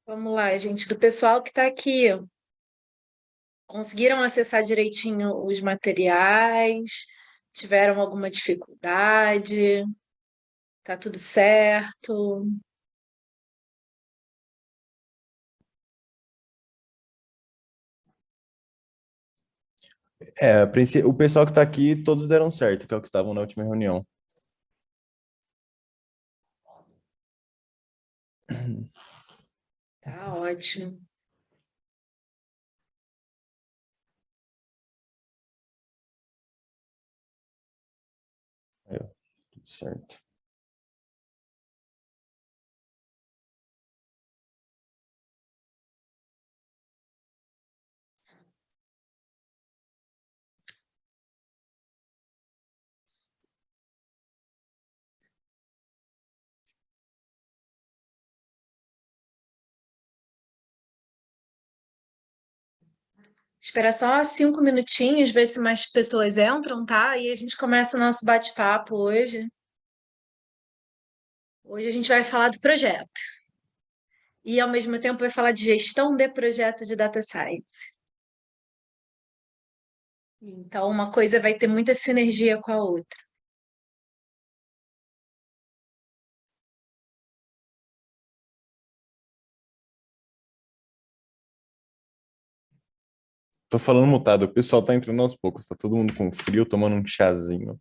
Vamos lá, gente, do pessoal que está aqui, conseguiram acessar direitinho os materiais? Tiveram alguma dificuldade? Tá tudo certo? O pessoal que tá aqui, todos deram certo, que é o que estavam na última reunião. Tá ótimo. Aí, ó, tudo certo. Espera só 5 minutinhos, ver se mais pessoas entram, tá? E a gente começa o nosso bate-papo hoje. Hoje a gente vai falar do projeto. E, ao mesmo tempo, vai falar de gestão de projeto de Data Science. Então, uma coisa vai ter muita sinergia com a outra. Tô falando mutado, o pessoal tá entrando aos poucos, tá todo mundo com frio, tomando um chazinho.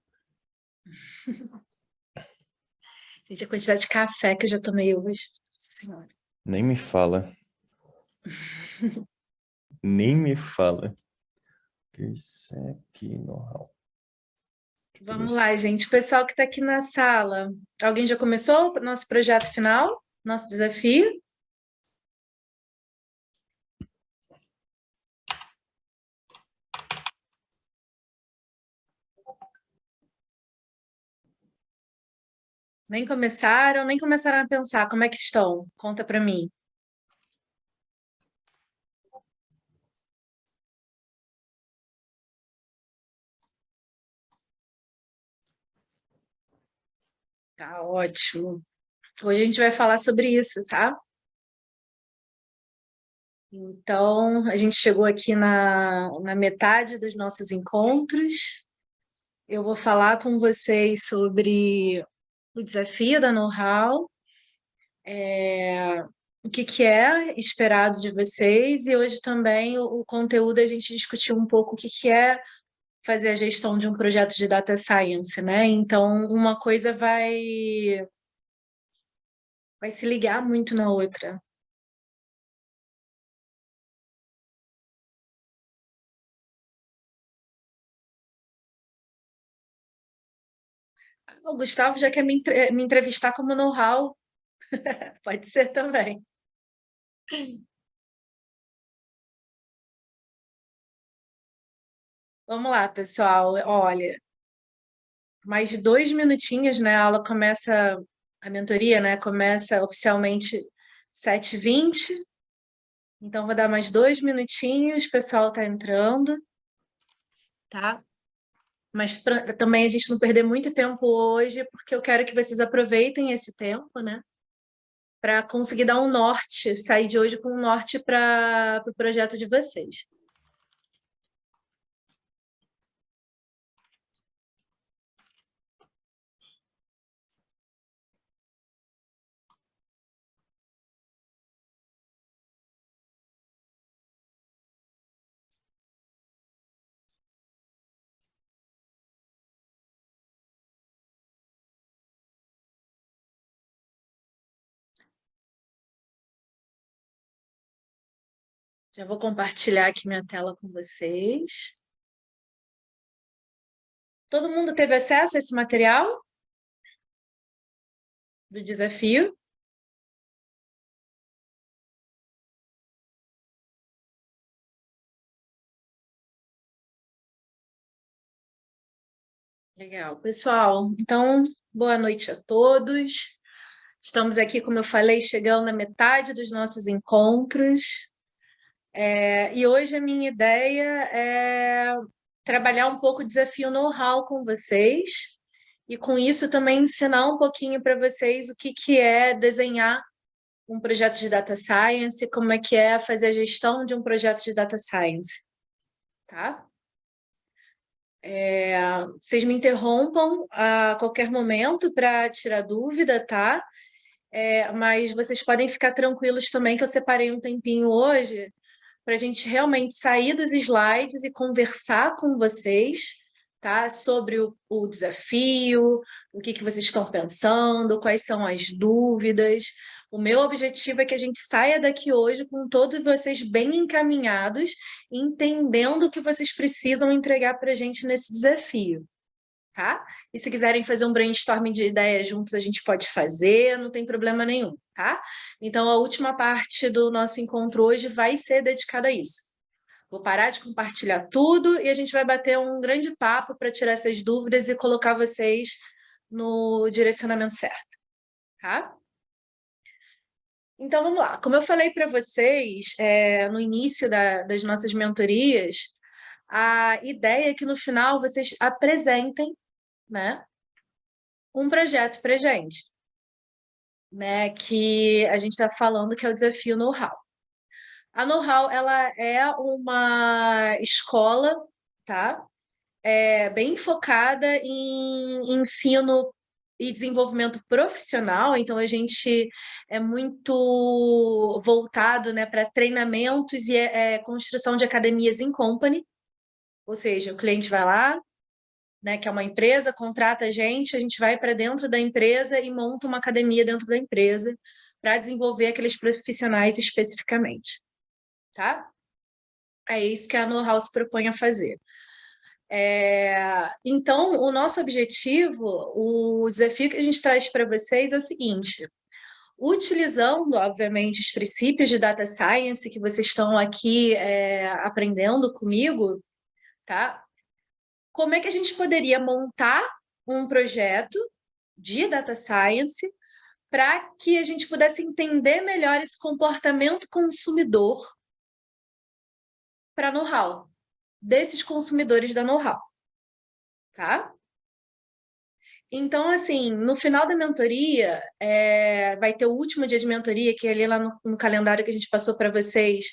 Gente, a quantidade de café que eu já tomei hoje. Nossa Senhora. Nem me fala, nem me fala. Isso aqui, know-how. Deixa eu ver Vamos isso. lá, gente. O pessoal que está aqui na sala, alguém já começou o nosso projeto final, nosso desafio? Nem começaram a pensar como é que estão? Conta para mim. Tá ótimo. Hoje a gente vai falar sobre isso, tá? Então, a gente chegou aqui na metade dos nossos encontros. Eu vou falar com vocês sobre o desafio da Know-how, o que que é esperado de vocês, e hoje também o conteúdo a gente discutiu um pouco o que que é fazer a gestão de um projeto de data science, né? Então, uma coisa vai se ligar muito na outra. O Gustavo já quer me entrevistar como know-how, pode ser também. Vamos lá, pessoal. Olha, mais de 2 minutinhos, né? A aula começa, a mentoria, né? Começa oficialmente 7h20. Então, vou dar mais 2 minutinhos, o pessoal está entrando, tá? Mas também a gente não perder muito tempo hoje, porque eu quero que vocês aproveitem esse tempo, né? Para conseguir dar um norte, sair de hoje com um norte para o projeto de vocês. Já vou compartilhar aqui minha tela com vocês. Todo mundo teve acesso a esse material do desafio? Legal. Pessoal, então, boa noite a todos. Estamos aqui, como eu falei, chegando na metade dos nossos encontros. E hoje a minha ideia é trabalhar um pouco o desafio know-how com vocês e, com isso, também ensinar um pouquinho para vocês o que que é desenhar um projeto de Data Science, como é que é fazer a gestão de um projeto de Data Science, tá? Vocês me interrompam a qualquer momento para tirar dúvida, tá? Mas vocês podem ficar tranquilos também que eu separei um tempinho hoje para a gente realmente sair dos slides e conversar com vocês, tá? Sobre o desafio, o que vocês estão pensando, quais são as dúvidas. O meu objetivo é que a gente saia daqui hoje com todos vocês bem encaminhados, entendendo o que vocês precisam entregar para a gente nesse desafio. Tá? E se quiserem fazer um brainstorming de ideias juntos, a gente pode fazer, não tem problema nenhum, tá? Então, a última parte do nosso encontro hoje vai ser dedicada a isso. Vou parar de compartilhar tudo e a gente vai bater um grande papo para tirar essas dúvidas e colocar vocês no direcionamento certo, tá? Então, vamos lá. Como eu falei para vocês no início das nossas mentorias, a ideia é que no final vocês apresentem, né, um projeto para gente, né, que a gente está falando que é o desafio Know-how. A Know-how, ela é uma escola, tá? Bem focada em ensino e desenvolvimento profissional, então a gente é muito voltado, né, para treinamentos e construção de academias in company, ou seja, o cliente vai lá, né, que é uma empresa, contrata a gente vai para dentro da empresa e monta uma academia dentro da empresa para desenvolver aqueles profissionais especificamente, tá? É isso que a Know-how se propõe a fazer. Então, o nosso objetivo, o desafio que a gente traz para vocês é o seguinte: utilizando, obviamente, os princípios de Data Science que vocês estão aqui aprendendo comigo, tá? Como é que a gente poderia montar um projeto de Data Science para que a gente pudesse entender melhor esse comportamento consumidor para Know-how, desses consumidores da Know-how, tá? Então, assim, no final da mentoria, vai ter o último dia de mentoria, que é ali lá no calendário que a gente passou para vocês,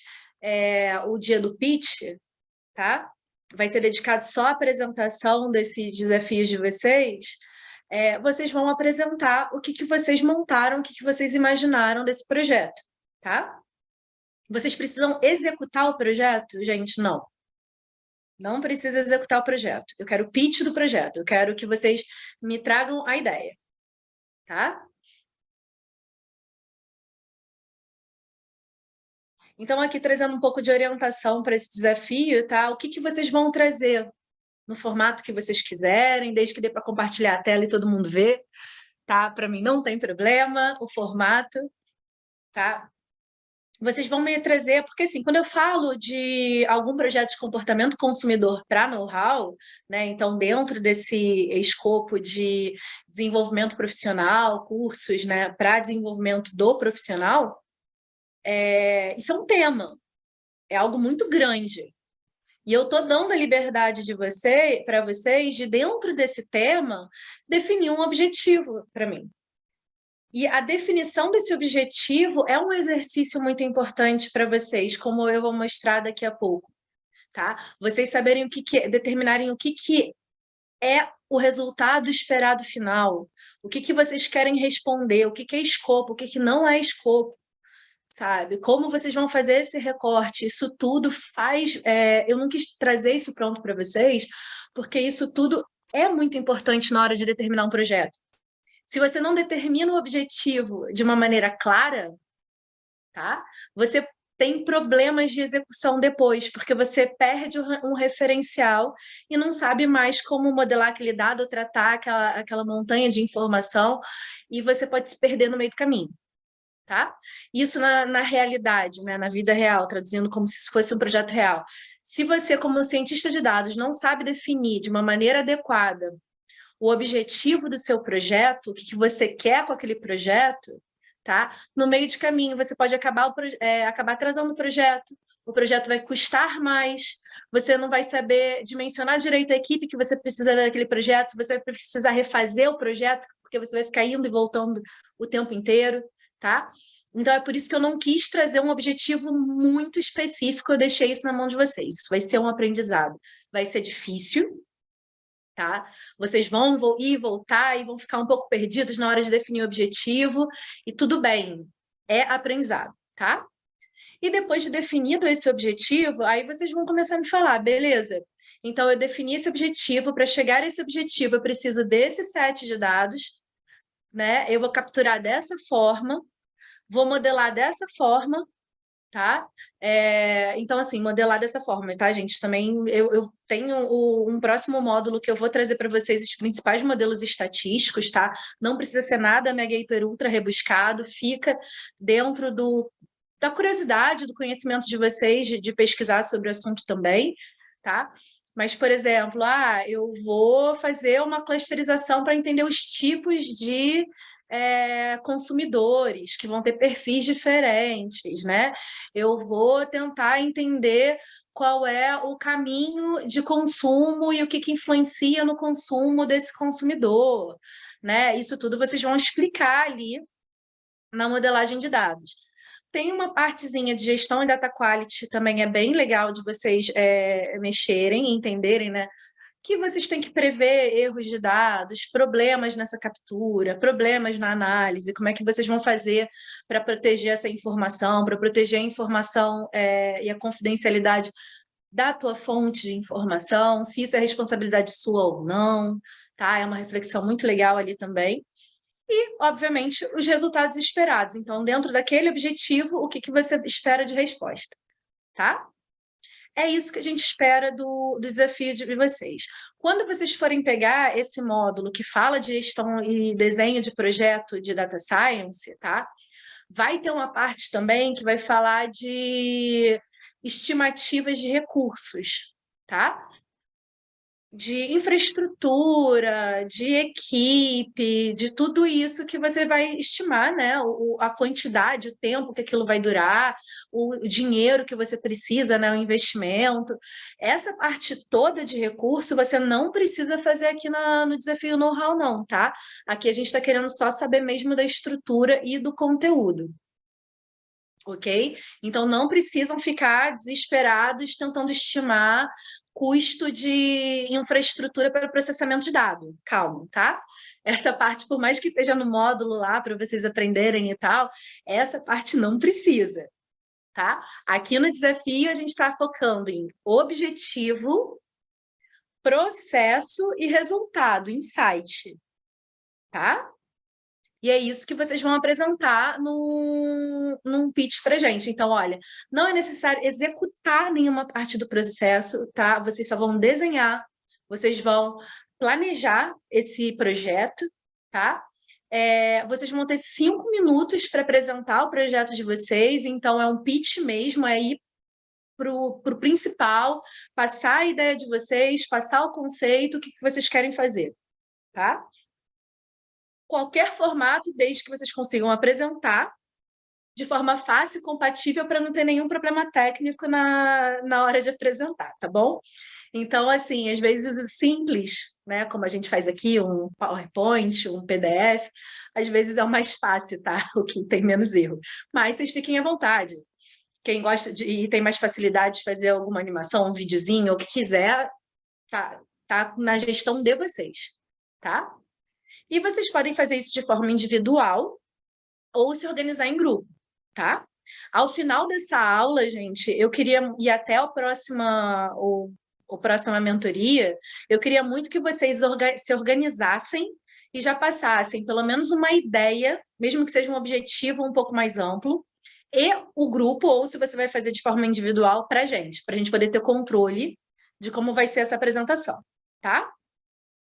o dia do pitch, tá? Vai ser dedicado só à apresentação desses desafios de vocês. Vocês vão apresentar o que vocês montaram, o que vocês imaginaram desse projeto, tá? Vocês precisam executar o projeto? Gente, não. Não precisa executar o projeto. Eu quero o pitch do projeto. Eu quero que vocês me tragam a ideia, tá? Então, aqui trazendo um pouco de orientação para esse desafio, tá? O que vocês vão trazer no formato que vocês quiserem, desde que dê para compartilhar a tela e todo mundo ver, tá? Para mim não tem problema o formato, tá? Vocês vão me trazer, porque assim, quando eu falo de algum projeto de comportamento consumidor para Know-how, né, então dentro desse escopo de desenvolvimento profissional, cursos, né, para desenvolvimento do profissional, isso é um tema, é algo muito grande. E eu estou dando a liberdade para vocês, de dentro desse tema, definir um objetivo para mim. E a definição desse objetivo é um exercício muito importante para vocês, como eu vou mostrar daqui a pouco, tá? Vocês saberem determinarem o que é o resultado esperado final, o que vocês querem responder, o que é escopo, o que não é escopo, sabe? Como vocês vão fazer esse recorte, isso tudo faz... eu não quis trazer isso pronto para vocês, porque isso tudo é muito importante na hora de determinar um projeto. Se você não determina o objetivo de uma maneira clara, tá? Você tem problemas de execução depois, porque você perde um referencial e não sabe mais como modelar aquele dado ou tratar aquela montanha de informação, e você pode se perder no meio do caminho, tá? Isso na realidade, né? Na vida real, traduzindo como se fosse um projeto real. Se você, como cientista de dados, não sabe definir de uma maneira adequada o objetivo do seu projeto, o que você quer com aquele projeto, tá? No meio de caminho, você pode acabar atrasando o projeto vai custar mais, você não vai saber dimensionar direito a equipe que você precisa daquele projeto, você vai precisar refazer o projeto, porque você vai ficar indo e voltando o tempo inteiro, tá? Então, é por isso que eu não quis trazer um objetivo muito específico, eu deixei isso na mão de vocês. Isso vai ser um aprendizado. Vai ser difícil, tá? Vocês vão ir e voltar e vão ficar um pouco perdidos na hora de definir o objetivo, e tudo bem, é aprendizado, tá? E depois de definido esse objetivo, aí vocês vão começar a me falar, beleza, então eu defini esse objetivo, para chegar a esse objetivo eu preciso desse set de dados, né? Eu vou capturar dessa forma, vou modelar dessa forma, tá? Então, assim, modelar dessa forma, tá, gente? Também eu tenho um próximo módulo que eu vou trazer para vocês os principais modelos estatísticos, tá? Não precisa ser nada mega hiper ultra rebuscado, fica dentro da curiosidade, do conhecimento de vocês, de pesquisar sobre o assunto também, tá? Mas, por exemplo, eu vou fazer uma clusterização para entender os tipos de consumidores, que vão ter perfis diferentes, né? Eu vou tentar entender qual é o caminho de consumo e o que influencia no consumo desse consumidor, né? Isso tudo vocês vão explicar ali na modelagem de dados. Tem uma partezinha de gestão e data quality, também é bem legal de vocês mexerem e entenderem, né? Que vocês têm que prever erros de dados, problemas nessa captura, problemas na análise, como é que vocês vão fazer para proteger essa informação, para proteger a informação e a confidencialidade da tua fonte de informação, se isso é responsabilidade sua ou não, tá? É uma reflexão muito legal ali também. E, obviamente, os resultados esperados. Então, dentro daquele objetivo, o que você espera de resposta, tá? É isso que a gente espera do desafio de vocês. Quando vocês forem pegar esse módulo que fala de gestão e desenho de projeto de Data Science, tá? Vai ter uma parte também que vai falar de estimativas de recursos, tá? De infraestrutura, de equipe, de tudo isso que você vai estimar, né? A quantidade, o tempo que aquilo vai durar, o dinheiro que você precisa, né? O investimento. Essa parte toda de recurso você não precisa fazer aqui no Desafio Know-How, não, tá? Aqui a gente está querendo só saber mesmo da estrutura e do conteúdo. Ok? Então, não precisam ficar desesperados tentando estimar custo de infraestrutura para processamento de dados. Calma, tá? Essa parte, por mais que esteja no módulo lá para vocês aprenderem e tal, essa parte não precisa, tá? Aqui no desafio, a gente está focando em objetivo, processo e resultado, insight, tá? E é isso que vocês vão apresentar num pitch para a gente. Então, olha, não é necessário executar nenhuma parte do processo, tá? Vocês só vão desenhar, vocês vão planejar esse projeto, tá? Vocês vão ter 5 minutos para apresentar o projeto de vocês, então é um pitch mesmo, é ir para o principal, passar a ideia de vocês, passar o conceito, o que vocês querem fazer, tá? Qualquer formato, desde que vocês consigam apresentar de forma fácil e compatível para não ter nenhum problema técnico na hora de apresentar, tá bom? Então, assim, às vezes o simples, né, como a gente faz aqui, um PowerPoint, um PDF, às vezes é o mais fácil, tá? O que tem menos erro. Mas vocês fiquem à vontade. Quem gosta e tem mais facilidade de fazer alguma animação, um videozinho, o que quiser, tá na gestão de vocês, tá? E vocês podem fazer isso de forma individual ou se organizar em grupo, tá? Ao final dessa aula, gente, eu queria ir até a próxima mentoria, eu queria muito que vocês se organizassem e já passassem pelo menos uma ideia, mesmo que seja um objetivo um pouco mais amplo, e o grupo, ou se você vai fazer de forma individual, para a gente poder ter controle de como vai ser essa apresentação, tá?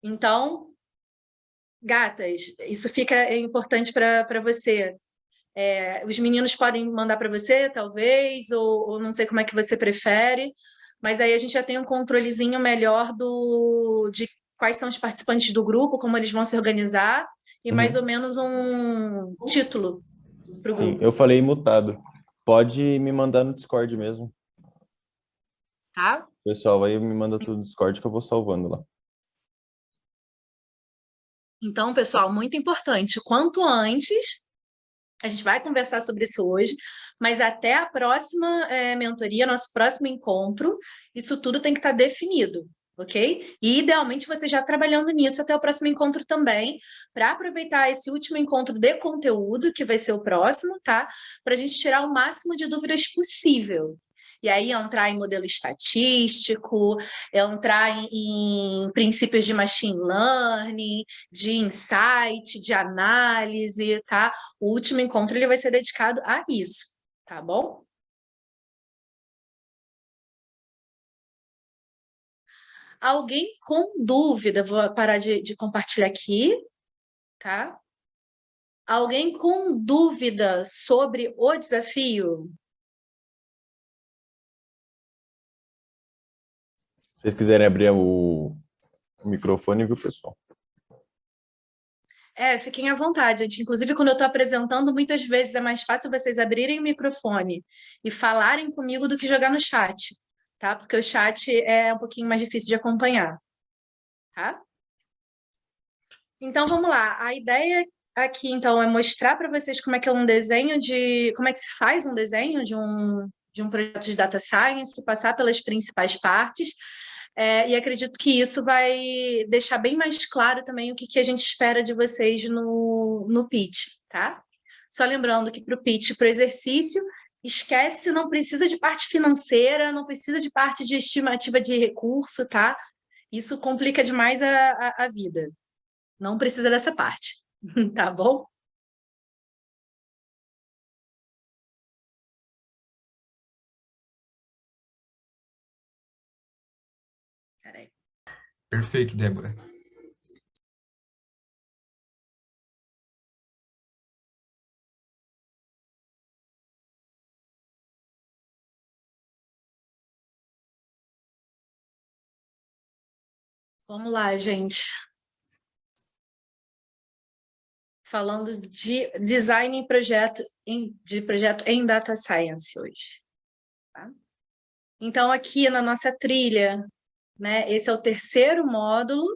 Então, gatas, isso fica importante para você. Os meninos podem mandar para você, talvez, ou não sei como é que você prefere, mas aí a gente já tem um controlezinho melhor de quais são os participantes do grupo, como eles vão se organizar, e mais ou menos um título para o grupo. Sim, eu falei mutado. Pode me mandar no Discord mesmo. Tá? Pessoal, aí me manda tudo no Discord que eu vou salvando lá. Então, pessoal, muito importante, quanto antes A gente vai conversar sobre isso hoje, mas até a próxima mentoria, nosso próximo encontro, isso tudo tem que estar definido, ok? E, idealmente, você já trabalhando nisso até o próximo encontro também, para aproveitar esse último encontro de conteúdo, que vai ser o próximo, tá? Para a gente tirar o máximo de dúvidas possível. E aí entrar em modelo estatístico, entrar em princípios de machine learning, de insight, de análise, tá? O último encontro ele vai ser dedicado a isso, tá bom? Alguém com dúvida, vou parar de compartilhar aqui, tá? Alguém com dúvida sobre o desafio? Se vocês quiserem abrir o microfone, viu, pessoal? Fiquem à vontade, gente. Inclusive, quando eu estou apresentando, muitas vezes é mais fácil vocês abrirem o microfone e falarem comigo do que jogar no chat, tá? Porque o chat é um pouquinho mais difícil de acompanhar, tá? Então, vamos lá. A ideia aqui, então, é mostrar para vocês como é que é um desenho como é que se faz um desenho de um projeto de data science, passar pelas principais partes, e acredito que isso vai deixar bem mais claro também o que a gente espera de vocês no pitch, tá? Só lembrando que para o pitch, para o exercício, esquece, não precisa de parte financeira, não precisa de parte de estimativa de recurso, tá? Isso complica demais a vida. Não precisa dessa parte, tá bom? Peraí. Perfeito, Débora. Vamos lá, gente. Falando de design de projeto em data science hoje. Tá? Então, aqui na nossa trilha, né, esse é o terceiro módulo,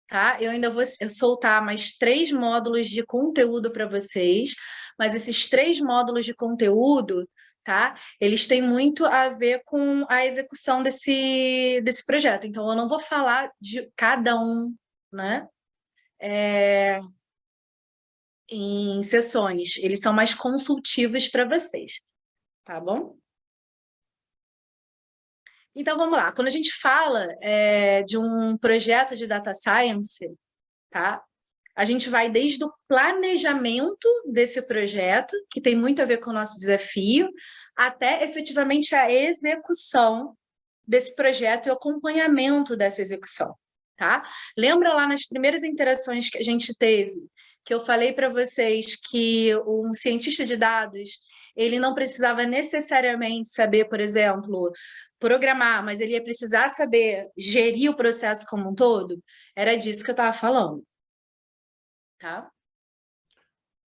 tá? Eu ainda vou soltar mais 3 módulos de conteúdo para vocês, mas esses 3 módulos de conteúdo, tá? Eles têm muito a ver com a execução desse projeto. Então, eu não vou falar de cada um, né? Em sessões. Eles são mais consultivos para vocês, tá bom? Então, vamos lá. Quando a gente fala de um projeto de data science, tá? A gente vai desde o planejamento desse projeto, que tem muito a ver com o nosso desafio, até efetivamente a execução desse projeto e o acompanhamento dessa execução, tá? Lembra lá nas primeiras interações que a gente teve, que eu falei para vocês que um cientista de dados, ele não precisava necessariamente saber, por exemplo, programar, mas ele ia precisar saber gerir o processo como um todo? Era disso que eu estava falando. Tá?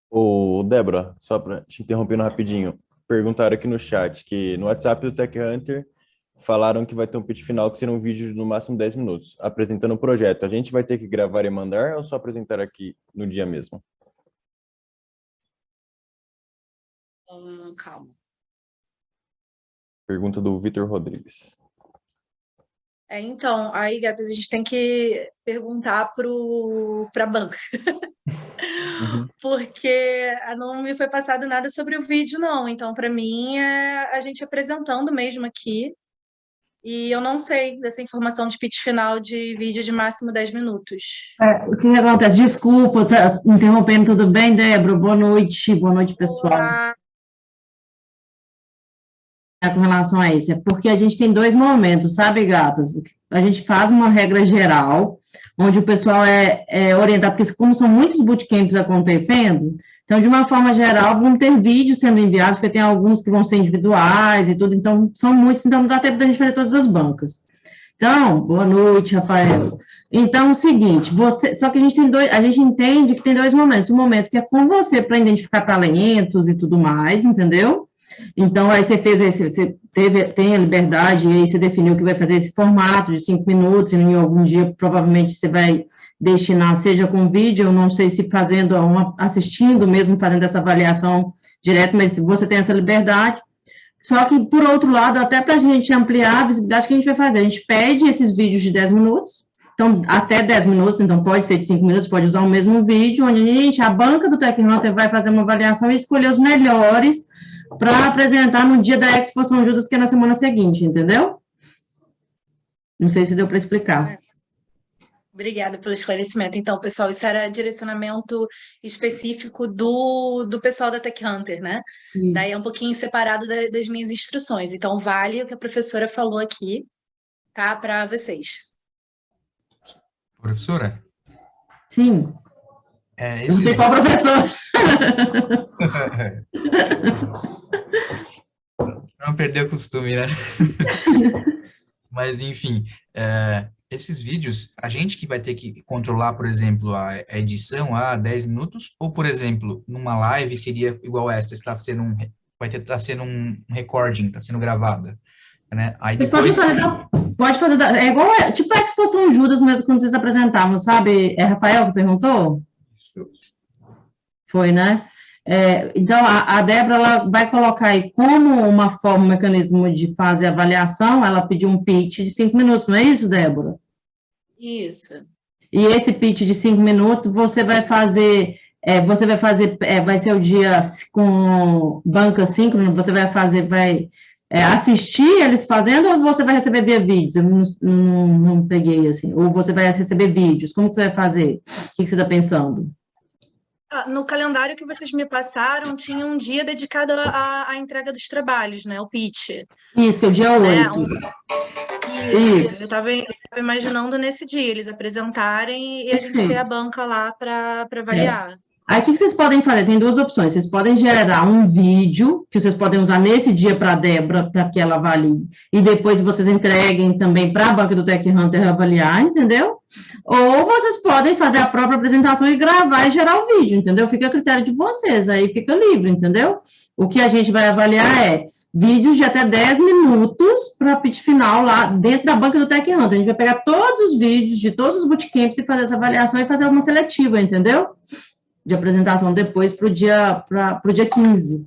Ô, Débora, só para te interrompendo rapidinho, perguntaram aqui no chat que no WhatsApp do Tech Hunter falaram que vai ter um pitch final que será um vídeo de no máximo 10 minutos, apresentando o projeto. A gente vai ter que gravar e mandar ou só apresentar aqui no dia mesmo? Calma. Pergunta do Vitor Rodrigues. Então, aí, gatas, a gente tem que perguntar para a banca. Porque não me foi passado nada sobre o vídeo, não. Então, para mim, é a gente apresentando mesmo aqui. E eu não sei dessa informação de pitch final de vídeo de máximo 10 minutos. O que acontece? Desculpa, tá interrompendo, tudo bem, Débora? Boa noite, pessoal. Olá. Com relação a isso, é porque a gente tem 2 momentos, sabe, gatas? A gente faz uma regra geral, onde o pessoal é orientado, porque como são muitos bootcamps acontecendo, então, de uma forma geral, vão ter vídeos sendo enviados, porque tem alguns que vão ser individuais e tudo, então, são muitos, então não dá tempo da gente fazer todas as bancas. Então, boa noite, Rafael. Então, é o seguinte, só que a gente entende que tem 2 momentos. Um momento que é com você para identificar talentos e tudo mais, entendeu? Então, aí você tem a liberdade, e aí você definiu que vai fazer esse formato de 5 minutos, e em algum dia, provavelmente, você vai destinar, seja com vídeo, eu não sei se fazendo, assistindo mesmo, fazendo essa avaliação direto, mas você tem essa liberdade. Só que, por outro lado, até para a gente ampliar a visibilidade, o que a gente vai fazer? A gente pede esses vídeos de 10 minutos, então, até 10 minutos, então pode ser de 5 minutos, pode usar o mesmo vídeo, onde a banca do Tech Hunter vai fazer uma avaliação e escolher os melhores para apresentar no dia da Expo São Judas, que é na semana seguinte, entendeu? Não sei se deu para explicar. Obrigada pelo esclarecimento. Então, pessoal, isso era direcionamento específico do pessoal da Tech Hunter, né? Isso. Daí é um pouquinho separado das minhas instruções. Então, vale o que a professora falou aqui, tá? Para vocês. Professora, Sim. Não esses sei qual professor. não perder o costume, né? Mas, enfim, esses vídeos, a gente que vai ter que controlar, por exemplo, a edição a 10 minutos, ou, por exemplo, numa live seria igual essa, tá sendo um recording, está sendo gravada, né? Aí depois... Pode fazer, é igual, tipo a Exposição Judas mesmo, quando vocês apresentavam, sabe? É Rafael que perguntou? Foi, né? Então, a Débora, ela vai colocar aí como uma forma, um mecanismo de fazer avaliação, ela pediu um pitch de 5 minutos, não é isso, Débora? Isso. E esse pitch de 5 minutos, você vai fazer, vai ser o dia com banca 5, você vai assistir eles fazendo ou você vai receber via vídeos? Eu não peguei, assim. Ou você vai receber vídeos? Como que você vai fazer? O que você está pensando? No calendário que vocês me passaram, tinha um dia dedicado à entrega dos trabalhos, né? O pitch. Isso, que é o dia 8. Isso. Eu estava imaginando nesse dia, eles apresentarem e a gente ter a banca lá para avaliar. Aí, o que vocês podem fazer? Tem duas opções. Vocês podem gerar um vídeo, que vocês podem usar nesse dia para a Débora, para que ela avalie, e depois vocês entreguem também para a banca do Tech Hunter avaliar, entendeu? Ou vocês podem fazer a própria apresentação e gravar e gerar o vídeo, entendeu? Fica a critério de vocês, aí fica livre, entendeu? O que a gente vai avaliar é vídeos de até 10 minutos para o pitch final lá dentro da banca do Tech Hunter. A gente vai pegar todos os vídeos de todos os bootcamps e fazer essa avaliação e fazer uma seletiva, entendeu? De apresentação depois para o dia 15,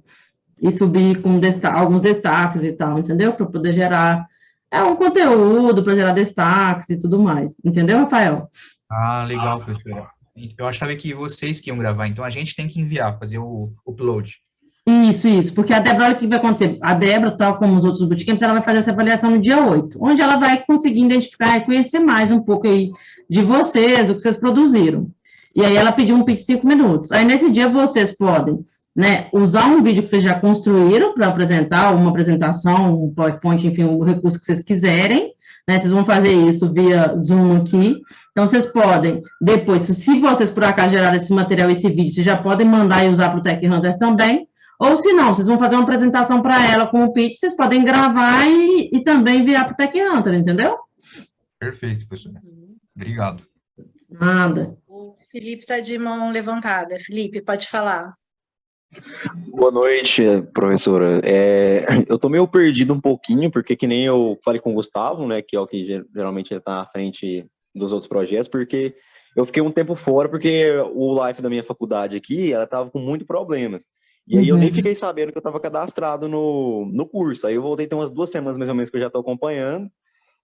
e subir com alguns destaques e tal, entendeu? Para poder gerar um conteúdo, para gerar destaques e tudo mais, entendeu, Rafael? Ah, legal, professora. Eu achava que vocês que iam gravar, então a gente tem que enviar, fazer o upload. Isso, porque a Débora, olha o que vai acontecer, a Débora, tal como os outros bootcamps, ela vai fazer essa avaliação no dia 8, onde ela vai conseguir identificar e conhecer mais um pouco aí de vocês, o que vocês produziram. E aí ela pediu um pitch de 5 minutos. Aí nesse dia vocês podem, né, usar um vídeo que vocês já construíram para apresentar, uma apresentação, um PowerPoint, enfim, um recurso que vocês quiserem, né, vocês vão fazer isso via Zoom aqui. Então, vocês podem, depois, se vocês por acaso gerarem esse material, esse vídeo, vocês já podem mandar e usar para o Tech Hunter também, ou se não, vocês vão fazer uma apresentação para ela com o pitch, vocês podem gravar e também enviar para o Tech Hunter, entendeu? Perfeito, professora. Obrigado. Nada. O Felipe está de mão levantada. Felipe, pode falar. Boa noite, professora. Eu tô meio perdido um pouquinho, porque que nem eu falei com o Gustavo, né, que é o que geralmente ele tá à frente dos outros projetos, porque eu fiquei um tempo fora, porque o Life da minha faculdade aqui, ela tava com muitos problemas. E aí eu nem fiquei sabendo que eu tava cadastrado no curso. Aí eu voltei tem umas 2 semanas mais ou menos que eu já tô acompanhando.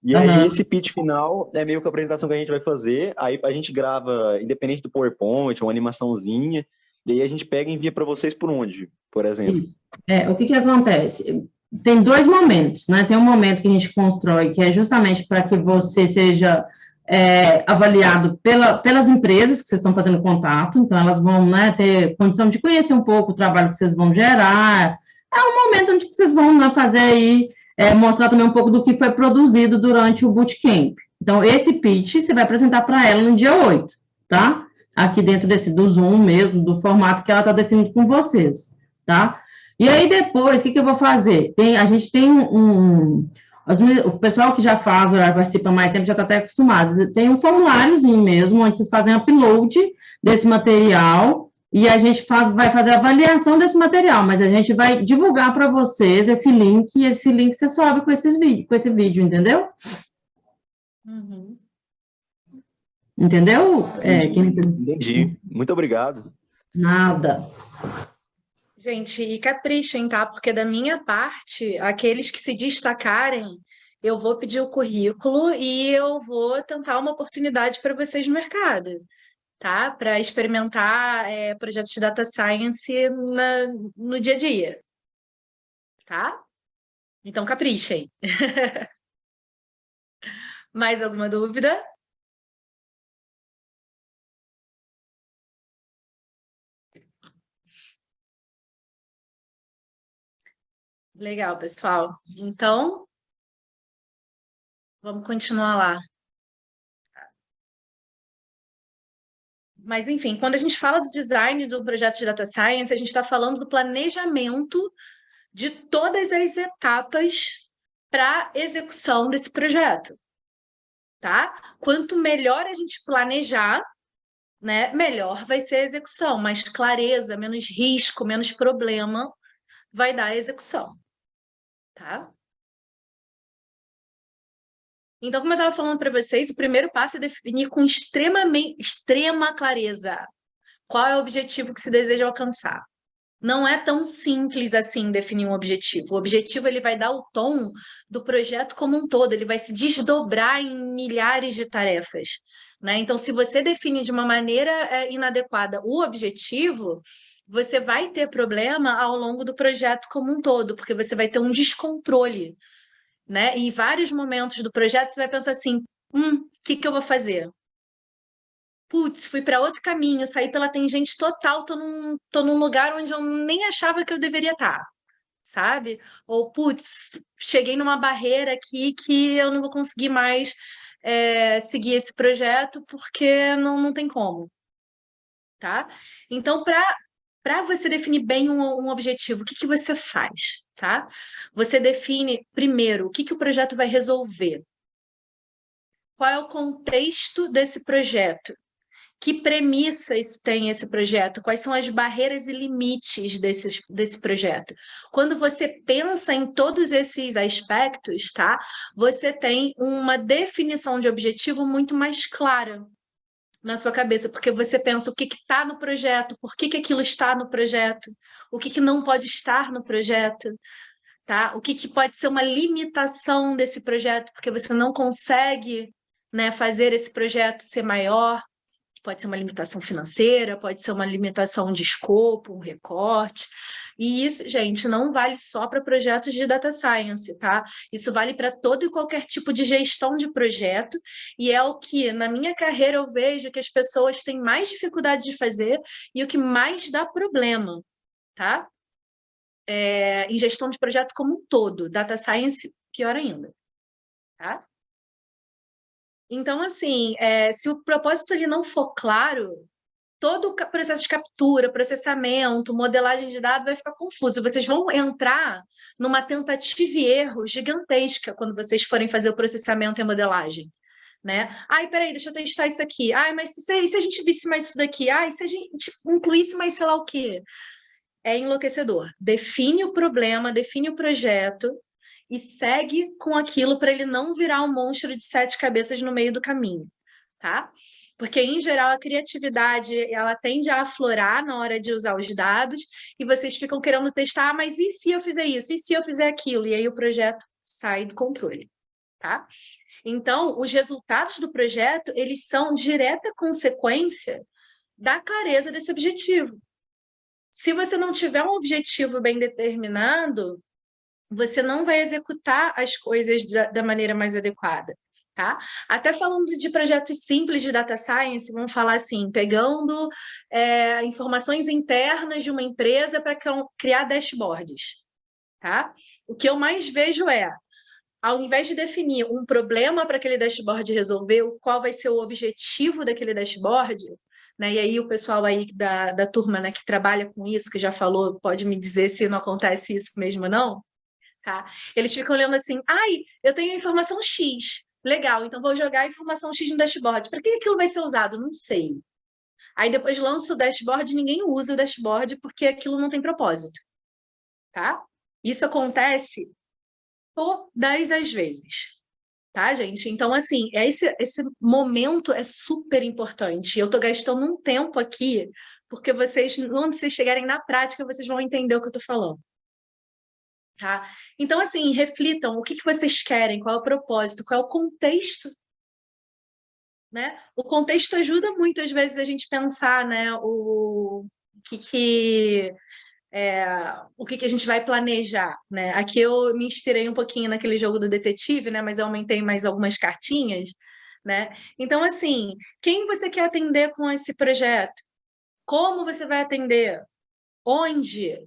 E aí, esse pitch final é meio que a apresentação que a gente vai fazer. Aí a gente grava, independente do PowerPoint, uma animaçãozinha. E aí a gente pega e envia para vocês por onde, por exemplo? O que acontece? Tem 2 momentos, né? Tem um momento que a gente constrói, que é justamente para que você seja avaliado pelas empresas que vocês estão fazendo contato. Então, elas vão, né, ter condição de conhecer um pouco o trabalho que vocês vão gerar. É um momento onde vocês vão, né, fazer aí, mostrar também um pouco do que foi produzido durante o bootcamp. Então, esse pitch você vai apresentar para ela no dia 8, tá? Aqui dentro do Zoom mesmo, do formato que ela está definindo com vocês, tá? E aí, depois, o que eu vou fazer? A gente tem o pessoal que já faz, participa mais tempo, já está até acostumado. Tem um formuláriozinho mesmo, onde vocês fazem upload desse material, e a gente vai fazer a avaliação desse material, mas a gente vai divulgar para vocês esse link, e esse link você sobe com esse vídeo, entendeu? Entendeu? Entendi. Muito obrigado. Nada. Gente, e caprichem, tá? Porque da minha parte, aqueles que se destacarem, eu vou pedir o currículo e eu vou tentar uma oportunidade para vocês no mercado, tá? Para experimentar projetos de data science no dia a dia, tá? Então, caprichem. Mais alguma dúvida? Legal, pessoal. Então, vamos continuar lá. Mas, enfim, quando a gente fala do design do projeto de data science, a gente está falando do planejamento de todas as etapas para execução desse projeto, tá? Quanto melhor a gente planejar, né, melhor vai ser a execução, mais clareza, menos risco, menos problema vai dar a execução, tá? Então, como eu estava falando para vocês, o primeiro passo é definir com extrema clareza qual é o objetivo que se deseja alcançar. Não é tão simples assim definir um objetivo. O objetivo ele vai dar o tom do projeto como um todo, ele vai se desdobrar em milhares de tarefas, né? Então, se você define de uma maneira inadequada o objetivo, você vai ter problema ao longo do projeto como um todo, porque você vai ter um descontrole, né? E em vários momentos do projeto você vai pensar assim, que eu vou fazer? Putz, fui para outro caminho, saí pela tangente total, tô num lugar onde eu nem achava que eu deveria estar, sabe? Ou, putz, cheguei numa barreira aqui que eu não vou conseguir mais seguir esse projeto porque não tem como, tá? Então, para você definir bem um objetivo, o que você faz, tá? Você define, primeiro, o que o projeto vai resolver. Qual é o contexto desse projeto? Que premissas tem esse projeto? Quais são as barreiras e limites desse projeto? Quando você pensa em todos esses aspectos, tá? Você tem uma definição de objetivo muito mais clara na sua cabeça, porque você pensa o que está no projeto, por que aquilo está no projeto, o que não pode estar no projeto, tá? O que pode ser uma limitação desse projeto, porque você não consegue, né, fazer esse projeto ser maior. Pode ser uma limitação financeira, pode ser uma limitação de escopo, um recorte. E isso, gente, não vale só para projetos de data science, tá? Isso vale para todo e qualquer tipo de gestão de projeto, e é o que, na minha carreira, eu vejo que as pessoas têm mais dificuldade de fazer e o que mais dá problema, tá? Em gestão de projeto como um todo. Data science, pior ainda, tá? Então, assim, se o propósito ele não for claro, todo o processo de captura, processamento, modelagem de dados vai ficar confuso. Vocês vão entrar numa tentativa e erro gigantesca quando vocês forem fazer o processamento e a modelagem, né? Ai, peraí, deixa eu testar isso aqui. Ai, mas e se a gente visse mais isso daqui? Ai, se a gente incluísse mais sei lá o quê? É enlouquecedor. Define o problema, define o projeto e segue com aquilo para ele não virar um monstro de 7 cabeças no meio do caminho, tá? Porque, em geral, a criatividade ela tende a aflorar na hora de usar os dados e vocês ficam querendo testar, mas e se eu fizer isso? E se eu fizer aquilo? E aí o projeto sai do controle, tá? Então, os resultados do projeto, eles são direta consequência da clareza desse objetivo. Se você não tiver um objetivo bem determinado, você não vai executar as coisas da maneira mais adequada, tá? Até falando de projetos simples de data science, vamos falar assim, pegando informações internas de uma empresa para criar dashboards, tá? O que eu mais vejo ao invés de definir um problema para aquele dashboard resolver, qual vai ser o objetivo daquele dashboard, né? E aí o pessoal aí da turma, né, que trabalha com isso, que já falou, pode me dizer se não acontece isso mesmo ou não, tá? Eles ficam olhando assim, eu tenho informação X, legal, então vou jogar a informação X no dashboard. Para que aquilo vai ser usado? Não sei. Aí depois lança o dashboard, ninguém usa o dashboard porque aquilo não tem propósito, tá? Isso acontece todas as vezes, tá, gente? Então, assim, esse momento é super importante. Eu estou gastando um tempo aqui, porque quando vocês chegarem na prática, vocês vão entender o que eu estou falando. Tá? Então, assim, reflitam o que vocês querem, qual é o propósito, qual é o contexto, né? O contexto ajuda muito, às vezes, a gente pensar, né, o que a gente vai planejar, né? Aqui eu me inspirei um pouquinho naquele jogo do detetive, né? Mas eu aumentei mais algumas cartinhas, né? Então, assim, quem você quer atender com esse projeto? Como você vai atender? Onde?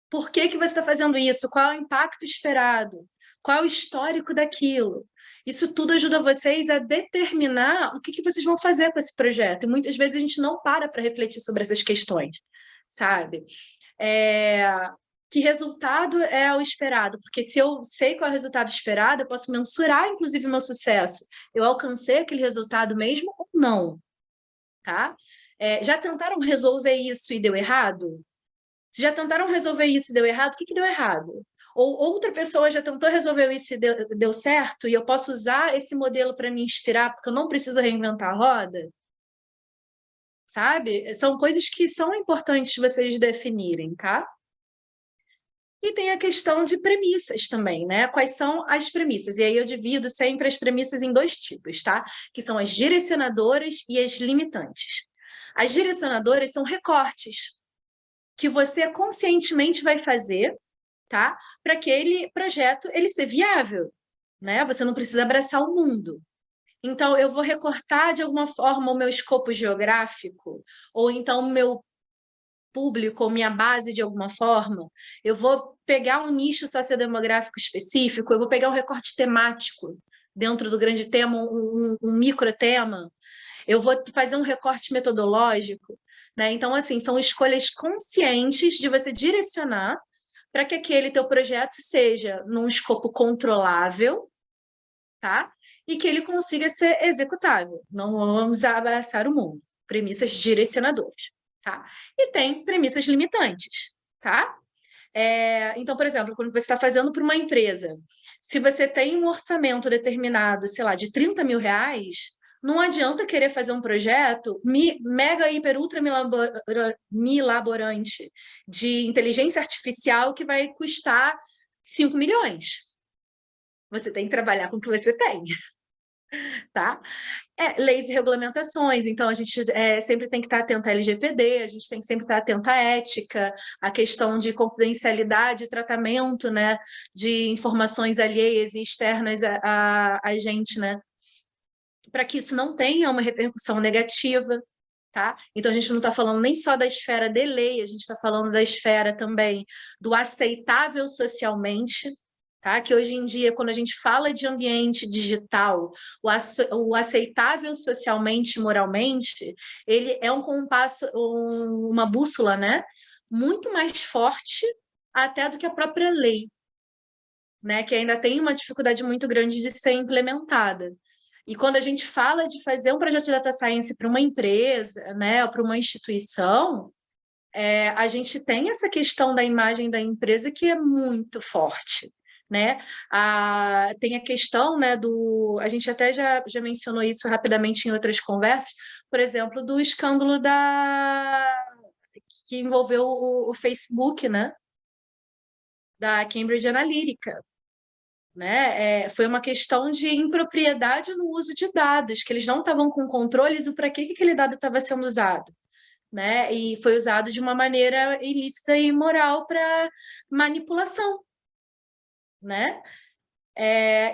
Por que você está fazendo isso? Qual é o impacto esperado? Qual é o histórico daquilo? Isso tudo ajuda vocês a determinar o que vocês vão fazer com esse projeto. E muitas vezes a gente não para refletir sobre essas questões, sabe? Que resultado é o esperado? Porque se eu sei qual é o resultado esperado, eu posso mensurar, inclusive, o meu sucesso. Eu alcancei aquele resultado mesmo ou não? Tá? Já tentaram resolver isso e deu errado? Se já tentaram resolver isso e deu errado, o que deu errado? Ou outra pessoa já tentou resolver isso e deu certo, e eu posso usar esse modelo para me inspirar, porque eu não preciso reinventar a roda? Sabe? São coisas que são importantes vocês definirem, tá? E tem a questão de premissas também, né? Quais são as premissas? E aí eu divido sempre as premissas em 2 tipos, tá? Que são as direcionadoras e as limitantes. As direcionadoras são recortes que você conscientemente vai fazer, tá? Para aquele projeto ele ser viável, né? Você não precisa abraçar o mundo. Então, eu vou recortar de alguma forma o meu escopo geográfico, ou então o meu público, ou minha base de alguma forma. Eu vou pegar um nicho sociodemográfico específico, eu vou pegar um recorte temático dentro do grande tema, um micro tema. Eu vou fazer um recorte metodológico, né? Então, assim, são escolhas conscientes de você direcionar para que aquele teu projeto seja num escopo controlável, tá? E que ele consiga ser executável. Não vamos abraçar o mundo. Premissas direcionadoras, tá? E tem premissas limitantes, tá? Então, por exemplo, quando você está fazendo para uma empresa, se você tem um orçamento determinado, sei lá, de 30 mil reais, não adianta querer fazer um projeto mega, hiper, ultra milaborante de inteligência artificial que vai custar 5 milhões. Você tem que trabalhar com o que você tem, tá? Leis e regulamentações, então a gente sempre tem que estar atento à LGPD, a gente tem que sempre estar atento à ética, à questão de confidencialidade e tratamento, né, de informações alheias e externas a gente, né, para que isso não tenha uma repercussão negativa, tá? Então a gente não está falando nem só da esfera de lei, a gente está falando da esfera também do aceitável socialmente, tá? Que hoje em dia, quando a gente fala de ambiente digital, o aceitável socialmente, moralmente, ele é um compasso, uma bússola, né? Muito mais forte até do que a própria lei, né? Que ainda tem uma dificuldade muito grande de ser implementada. E quando a gente fala de fazer um projeto de data science para uma empresa, né, ou para uma instituição, a gente tem essa questão da imagem da empresa que é muito forte, né? Tem a questão, né, a gente até já mencionou isso rapidamente em outras conversas, por exemplo, do escândalo que envolveu o Facebook, né? Da Cambridge Analytica. Né? Foi uma questão de impropriedade no uso de dados, que eles não estavam com controle do para que aquele dado estava sendo usado. Né? E foi usado de uma maneira ilícita e imoral para manipulação. Né?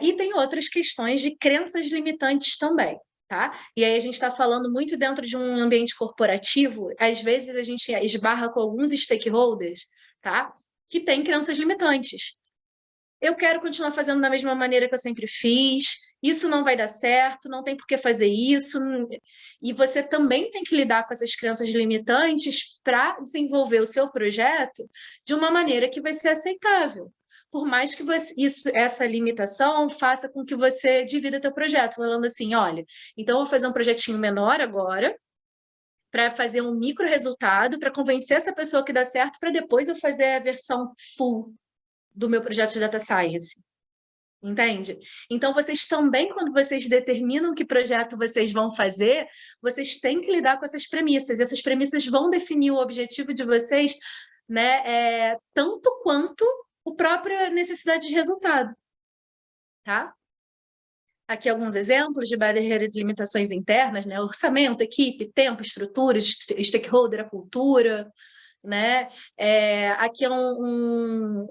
E tem outras questões de crenças limitantes também. Tá? E aí a gente está falando muito dentro de um ambiente corporativo, às vezes a gente esbarra com alguns stakeholders, tá? Que têm crenças limitantes. Eu quero continuar fazendo da mesma maneira que eu sempre fiz, isso não vai dar certo, não tem por que fazer isso. E você também tem que lidar com essas crenças limitantes para desenvolver o seu projeto de uma maneira que vai ser aceitável. Por mais que essa limitação faça com que você divida teu projeto, falando assim, olha, então eu vou fazer um projetinho menor agora, para fazer um micro resultado, para convencer essa pessoa que dá certo, para depois eu fazer a versão full do meu projeto de data science, Entende? Então, vocês também, quando vocês determinam que projeto vocês vão fazer, vocês têm que lidar com essas premissas. Essas premissas vão definir o objetivo de vocês, né, tanto quanto a própria necessidade de resultado. Tá? Aqui alguns exemplos de barreiras e limitações internas, né? Orçamento, equipe, tempo, estrutura, stakeholder, a cultura, né? Aqui é um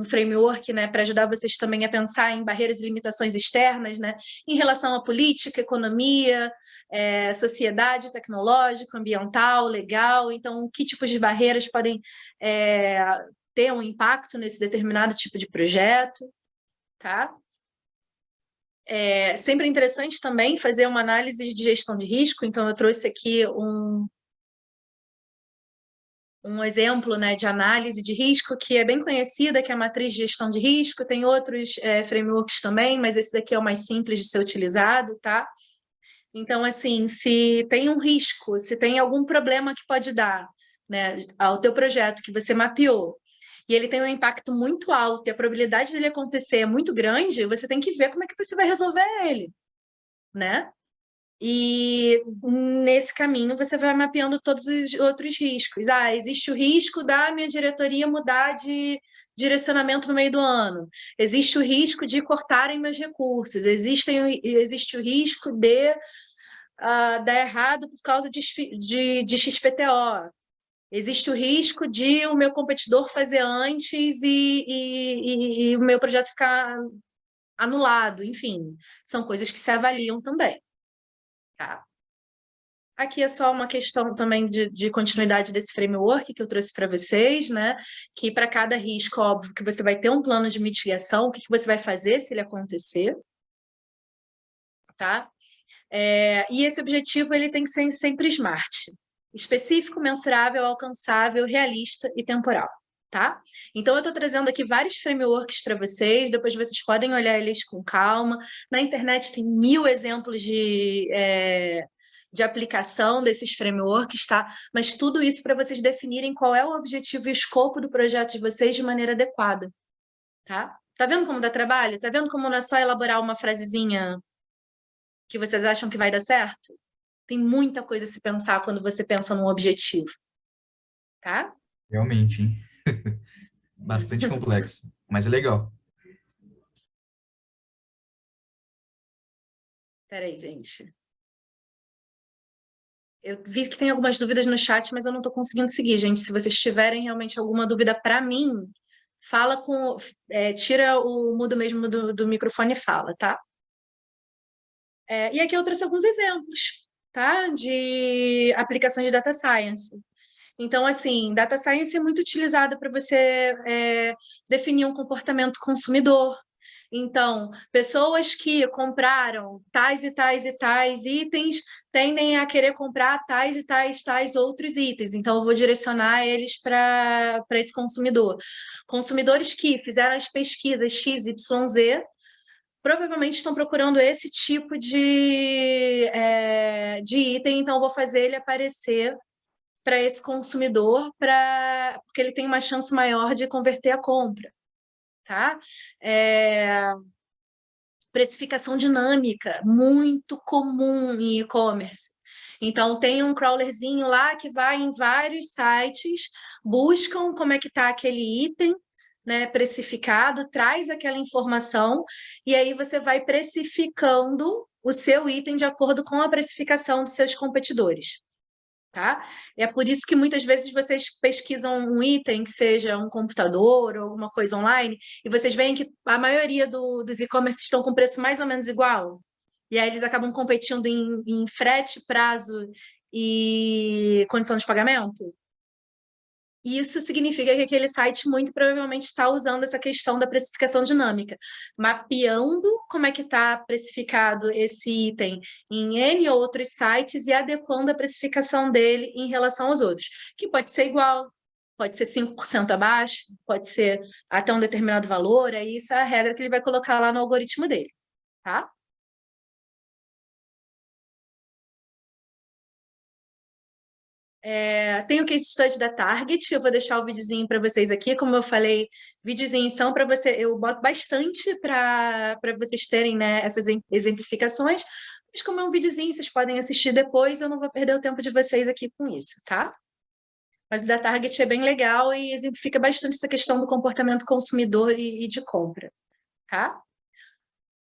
framework, né, para ajudar vocês também a pensar em barreiras e limitações externas, né, em relação à política, economia, sociedade, tecnológico, ambiental, legal. Então, que tipos de barreiras podem ter um impacto nesse determinado tipo de projeto, tá? Sempre é interessante também fazer uma análise de gestão de risco. Então, eu trouxe aqui um exemplo, né, de análise de risco que é bem conhecida, que é a matriz de gestão de risco. Tem outros frameworks também, mas esse daqui é o mais simples de ser utilizado, tá? Então, assim, se tem um risco, se tem algum problema que pode dar, né, ao teu projeto que você mapeou, e ele tem um impacto muito alto e a probabilidade dele acontecer é muito grande, você tem que ver como é que você vai resolver ele, né? E nesse caminho você vai mapeando todos os outros riscos. Existe o risco da minha diretoria mudar de direcionamento no meio do ano. Existe o risco de cortarem meus recursos. Existe o risco de dar errado por causa de XPTO. Existe o risco de o meu competidor fazer antes e o meu projeto ficar anulado. Enfim, são coisas que se avaliam também. Tá? Aqui é só uma questão também de continuidade desse framework que eu trouxe para vocês, né? Que para cada risco, óbvio, que você vai ter um plano de mitigação, o que você vai fazer se ele acontecer, tá? E esse objetivo ele tem que ser sempre SMART, específico, mensurável, alcançável, realista e temporal. Tá? Então, eu estou trazendo aqui vários frameworks para vocês, depois vocês podem olhar eles com calma. Na internet tem 1000 exemplos de aplicação desses frameworks, tá? Mas tudo isso para vocês definirem qual é o objetivo e o escopo do projeto de vocês de maneira adequada, tá? Tá vendo como dá trabalho? Tá vendo como não é só elaborar uma frasezinha que vocês acham que vai dar certo? Tem muita coisa a se pensar quando você pensa num objetivo, tá? Realmente, hein? Bastante complexo, mas é legal. Peraí, gente. Eu vi que tem algumas dúvidas no chat, mas eu não estou conseguindo seguir, gente. Se vocês tiverem realmente alguma dúvida para mim, fala com... tira o mudo mesmo do microfone e fala, tá? E aqui eu trouxe alguns exemplos, tá? De aplicações de Data Science. Então, assim, Data Science é muito utilizada para você definir um comportamento consumidor. Então, pessoas que compraram tais e tais e tais itens tendem a querer comprar tais e tais outros itens. Então, eu vou direcionar eles para esse consumidor. Consumidores que fizeram as pesquisas X, Y, Z, provavelmente estão procurando esse tipo de item, então eu vou fazer ele aparecer para esse consumidor, porque ele tem uma chance maior de converter a compra. Tá? Precificação dinâmica, muito comum em e-commerce. Então, tem um crawlerzinho lá que vai em vários sites, buscam como é que está aquele item, né, precificado, traz aquela informação, e aí você vai precificando o seu item de acordo com a precificação dos seus competidores. Tá? É por isso que muitas vezes vocês pesquisam um item, que seja um computador ou alguma coisa online, e vocês veem que a maioria dos e-commerce estão com preço mais ou menos igual. E aí eles acabam competindo em frete, prazo e condição de pagamento. Isso significa que aquele site muito provavelmente está usando essa questão da precificação dinâmica, mapeando como é que está precificado esse item em N outros sites e adequando a precificação dele em relação aos outros, que pode ser igual, pode ser 5% abaixo, pode ser até um determinado valor, aí isso é a regra que ele vai colocar lá no algoritmo dele, tá? Tem o case study da Target, eu vou deixar o videozinho para vocês aqui, como eu falei, videozinhos são para você, eu boto bastante para vocês terem, né, essas exemplificações, mas como é um videozinho, vocês podem assistir depois, eu não vou perder o tempo de vocês aqui com isso, tá? Mas o da Target é bem legal e exemplifica bastante essa questão do comportamento consumidor e de compra, tá?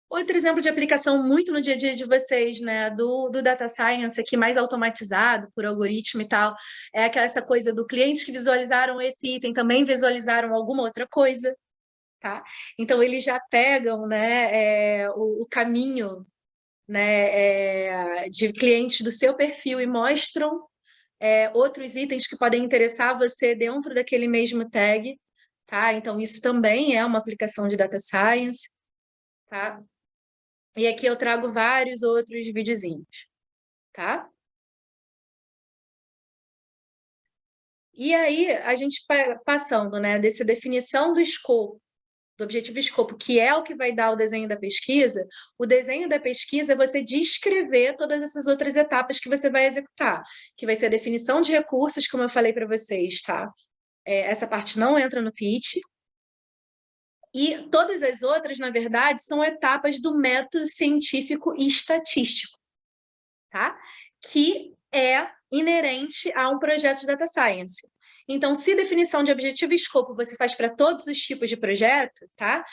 Outro exemplo de aplicação muito no dia a dia de vocês, né, do Data Science aqui mais automatizado por algoritmo e tal, é essa coisa do clientes que visualizaram esse item também visualizaram alguma outra coisa, tá? Então, eles já pegam, né, o caminho, né, de clientes do seu perfil e mostram outros itens que podem interessar você dentro daquele mesmo tag, tá? Então, isso também é uma aplicação de Data Science, tá? E aqui eu trago vários outros videozinhos, tá? E aí, a gente passando, né, dessa definição do escopo, do objetivo e escopo, que é o que vai dar o desenho da pesquisa, o desenho da pesquisa é você descrever todas essas outras etapas que você vai executar, que vai ser a definição de recursos, como eu falei para vocês, tá? Essa parte não entra no pitch, e todas as outras, na verdade, são etapas do método científico e estatístico, tá? Que é inerente a um projeto de Data Science. Então, se definição de objetivo e escopo você faz para todos os tipos de projeto, tá?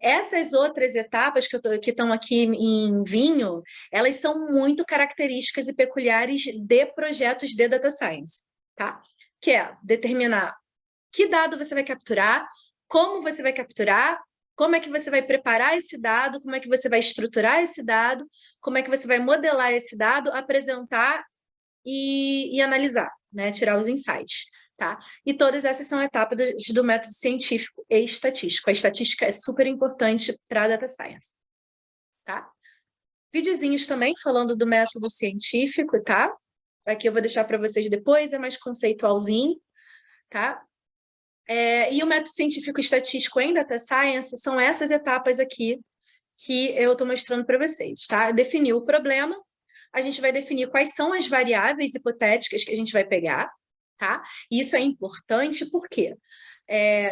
Essas outras etapas que estão aqui em vinho, elas são muito características e peculiares de projetos de Data Science, tá? Que é determinar que dado você vai capturar, como você vai capturar, como é que você vai preparar esse dado, como é que você vai estruturar esse dado, como é que você vai modelar esse dado, apresentar e analisar, né? Tirar os insights, tá? E todas essas são etapas do método científico e estatístico. A estatística é super importante para a Data Science, tá? Videozinhos também falando do método científico, tá? Aqui eu vou deixar para vocês depois, é mais conceitualzinho, tá? E o método científico e estatístico em Data Science são essas etapas aqui que eu estou mostrando para vocês, tá? Definir o problema, a gente vai definir quais são as variáveis hipotéticas que a gente vai pegar, tá? E isso é importante porque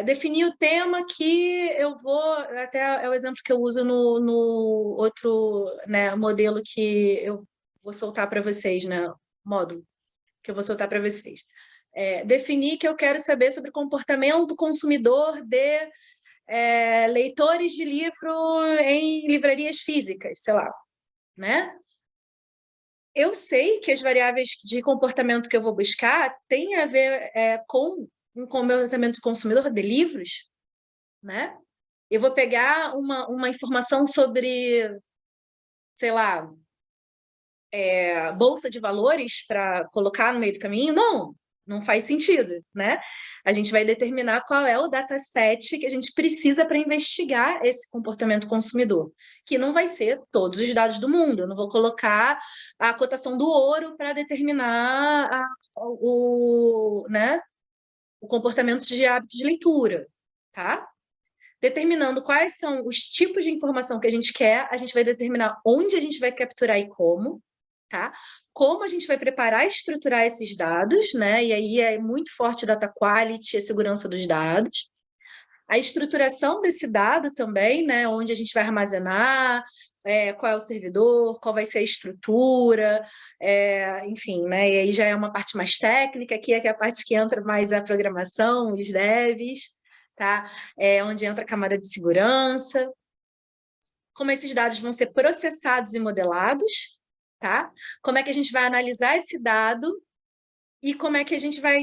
definir o tema que eu vou, até é o exemplo que eu uso no outro, né, modelo que eu vou soltar para vocês, né? Módulo que eu vou soltar para vocês. Definir que eu quero saber sobre o comportamento do consumidor de leitores de livro em livrarias físicas, sei lá, né? Eu sei que as variáveis de comportamento que eu vou buscar têm a ver com um comportamento do consumidor de livros, né? Eu vou pegar uma informação sobre, sei lá, bolsa de valores para colocar no meio do caminho? Não faz sentido, né? A gente vai determinar qual é o dataset que a gente precisa para investigar esse comportamento consumidor, que não vai ser todos os dados do mundo. Eu não vou colocar a cotação do ouro para determinar né, o comportamento de hábito de leitura, tá? Determinando quais são os tipos de informação que a gente quer, a gente vai determinar onde a gente vai capturar e como, tá? Como a gente vai preparar e estruturar esses dados, né? E aí é muito forte data quality, a segurança dos dados. A estruturação desse dado também, né? Onde a gente vai armazenar, qual é o servidor, qual vai ser a estrutura, enfim, né? E aí já é uma parte mais técnica, aqui é que é a parte que entra mais a programação, os devs, tá? Onde entra a camada de segurança. Como esses dados vão ser processados e modelados, tá? Como é que a gente vai analisar esse dado e como é que a gente vai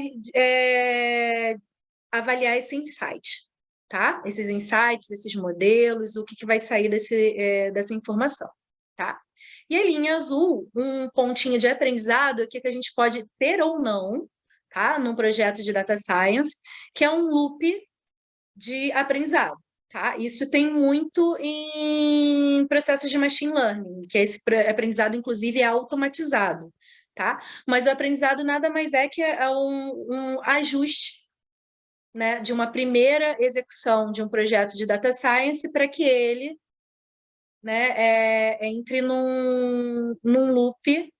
avaliar esse insight, tá? Esses insights, esses modelos, o que vai sair dessa informação, tá? E a linha azul, um pontinho de aprendizado, o que a gente pode ter ou não, tá? Num projeto de Data Science, que é um loop de aprendizado. Tá? Isso tem muito em processos de machine learning, que esse aprendizado, inclusive, é automatizado. Tá? Mas o aprendizado nada mais é que um ajuste, né, de uma primeira execução de um projeto de Data Science para que ele, né, entre num loop,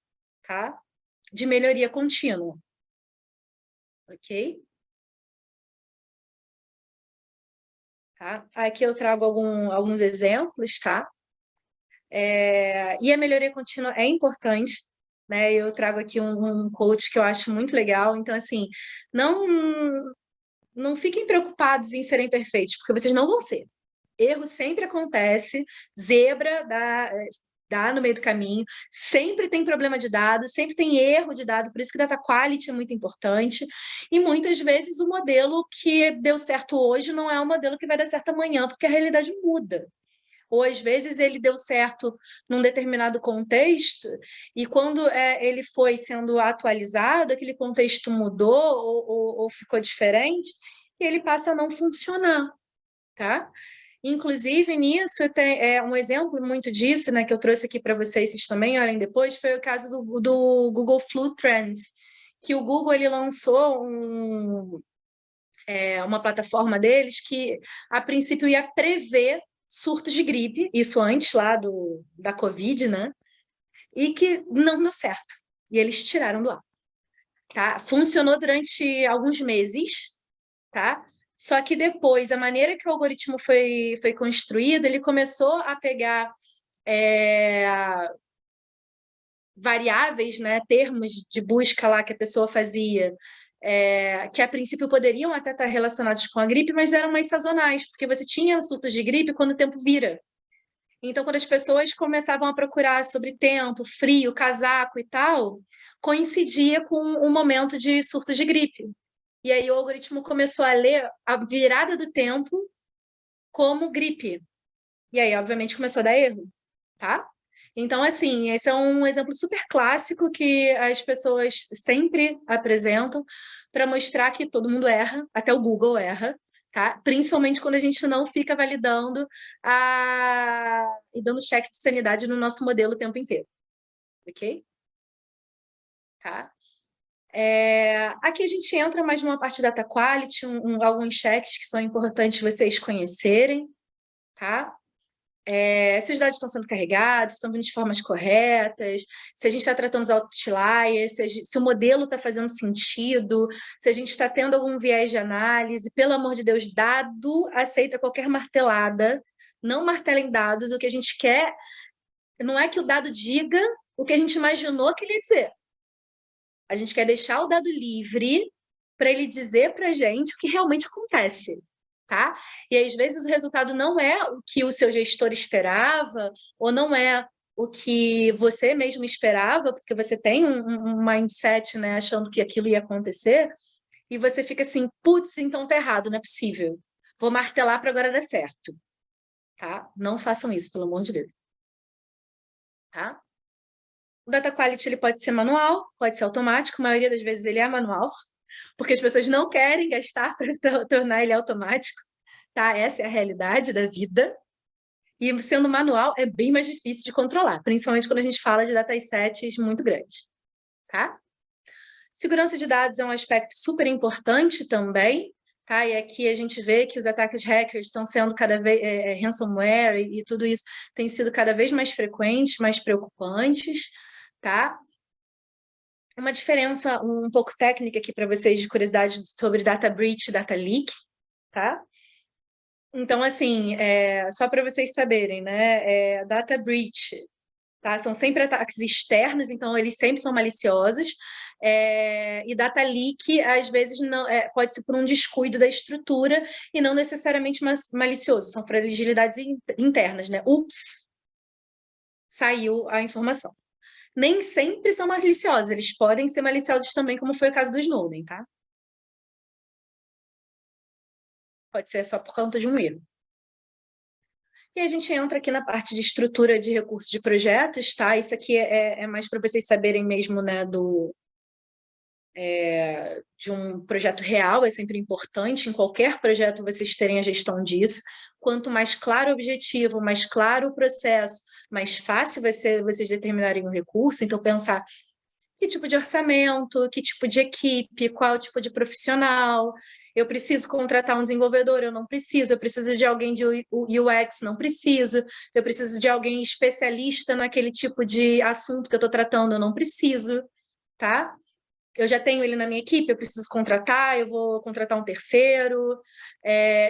tá, de melhoria contínua. ok? Tá? Aqui eu trago alguns exemplos, tá? E a melhoria contínua é importante, né? Eu trago aqui um coach que eu acho muito legal. Então, assim, não fiquem preocupados em serem perfeitos, porque vocês não vão ser. Erro sempre acontece, zebra dá no meio do caminho, sempre tem problema de dados, sempre tem erro de dado, por isso que data quality é muito importante, e muitas vezes o modelo que deu certo hoje não é o modelo que vai dar certo amanhã, porque a realidade muda. Ou às vezes ele deu certo num determinado contexto, e quando ele foi sendo atualizado, aquele contexto mudou ou ficou diferente, e ele passa a não funcionar, tá? Inclusive, nisso, tem um exemplo muito disso, né, que eu trouxe aqui para vocês também olhem depois, foi o caso do Google Flu Trends, que o Google ele lançou uma plataforma deles que, a princípio, ia prever surtos de gripe, isso antes lá da Covid, né, e que não deu certo. E eles tiraram do ar. Tá? Funcionou durante alguns meses, tá? Só que depois, a maneira que o algoritmo foi construído, ele começou a pegar variáveis, né, termos de busca lá que a pessoa fazia, que a princípio poderiam até estar relacionados com a gripe, mas eram mais sazonais, porque você tinha surtos de gripe quando o tempo vira. Então, quando as pessoas começavam a procurar sobre tempo, frio, casaco e tal, coincidia com o momento de surtos de gripe. E aí o algoritmo começou a ler a virada do tempo como gripe. E aí, obviamente, começou a dar erro, tá? Então, assim, esse é um exemplo super clássico que as pessoas sempre apresentam para mostrar que todo mundo erra, até o Google erra, tá? Principalmente quando a gente não fica validando e dando check de sanidade no nosso modelo o tempo inteiro, ok? Tá? Aqui a gente entra mais numa parte de data quality, alguns checks que são importantes vocês conhecerem, tá? Se os dados estão sendo carregados, estão vindo de formas corretas, se a gente está tratando os outliers, se o modelo está fazendo sentido, se a gente está tendo algum viés de análise, pelo amor de Deus, dado aceita qualquer martelada, não martelem dados, o que a gente quer não é que o dado diga o que a gente imaginou que ele ia dizer. A gente quer deixar o dado livre para ele dizer para a gente o que realmente acontece, tá? E às vezes o resultado não é o que o seu gestor esperava, ou não é o que você mesmo esperava, porque você tem um mindset, né, achando que aquilo ia acontecer, e você fica assim, putz, então tá errado, não é possível. Vou martelar para agora dar certo, tá? Não façam isso, pelo amor de Deus. Tá? O data quality ele pode ser manual, pode ser automático, a maioria das vezes ele é manual, porque as pessoas não querem gastar para tornar ele automático, tá? Essa é a realidade da vida. E sendo manual é bem mais difícil de controlar, principalmente quando a gente fala de datasets muito grandes, tá? Segurança de dados é um aspecto super importante também, tá? E aqui a gente vê que os ataques de hackers estão sendo cada vez ransomware e tudo isso tem sido cada vez mais frequentes, mais preocupantes, tá? Uma diferença um pouco técnica aqui para vocês de curiosidade sobre data breach e data leak, tá? Então, assim, só para vocês saberem, né? Data breach, tá? São sempre ataques externos, então eles sempre são maliciosos. E data leak, às vezes, não, pode ser por um descuido da estrutura e não necessariamente malicioso, são fragilidades internas, né? Ups, saiu a informação. Nem sempre são maliciosos, eles podem ser maliciosos também, como foi o caso do Snowden, tá? Pode ser só por conta de um erro. E a gente entra aqui na parte de estrutura de recursos de projetos, tá? Isso aqui é mais para vocês saberem mesmo, né, de um projeto real, é sempre importante, em qualquer projeto vocês terem a gestão disso. Quanto mais claro o objetivo, mais claro o processo, mais fácil vai ser vocês determinarem o recurso. Então, pensar que tipo de orçamento, que tipo de equipe, qual tipo de profissional. Eu preciso contratar um desenvolvedor, eu não preciso. Eu preciso de alguém de UX, não preciso. Eu preciso de alguém especialista naquele tipo de assunto que eu estou tratando, eu não preciso, tá? eu já tenho ele na minha equipe, eu preciso contratar, eu vou contratar um terceiro,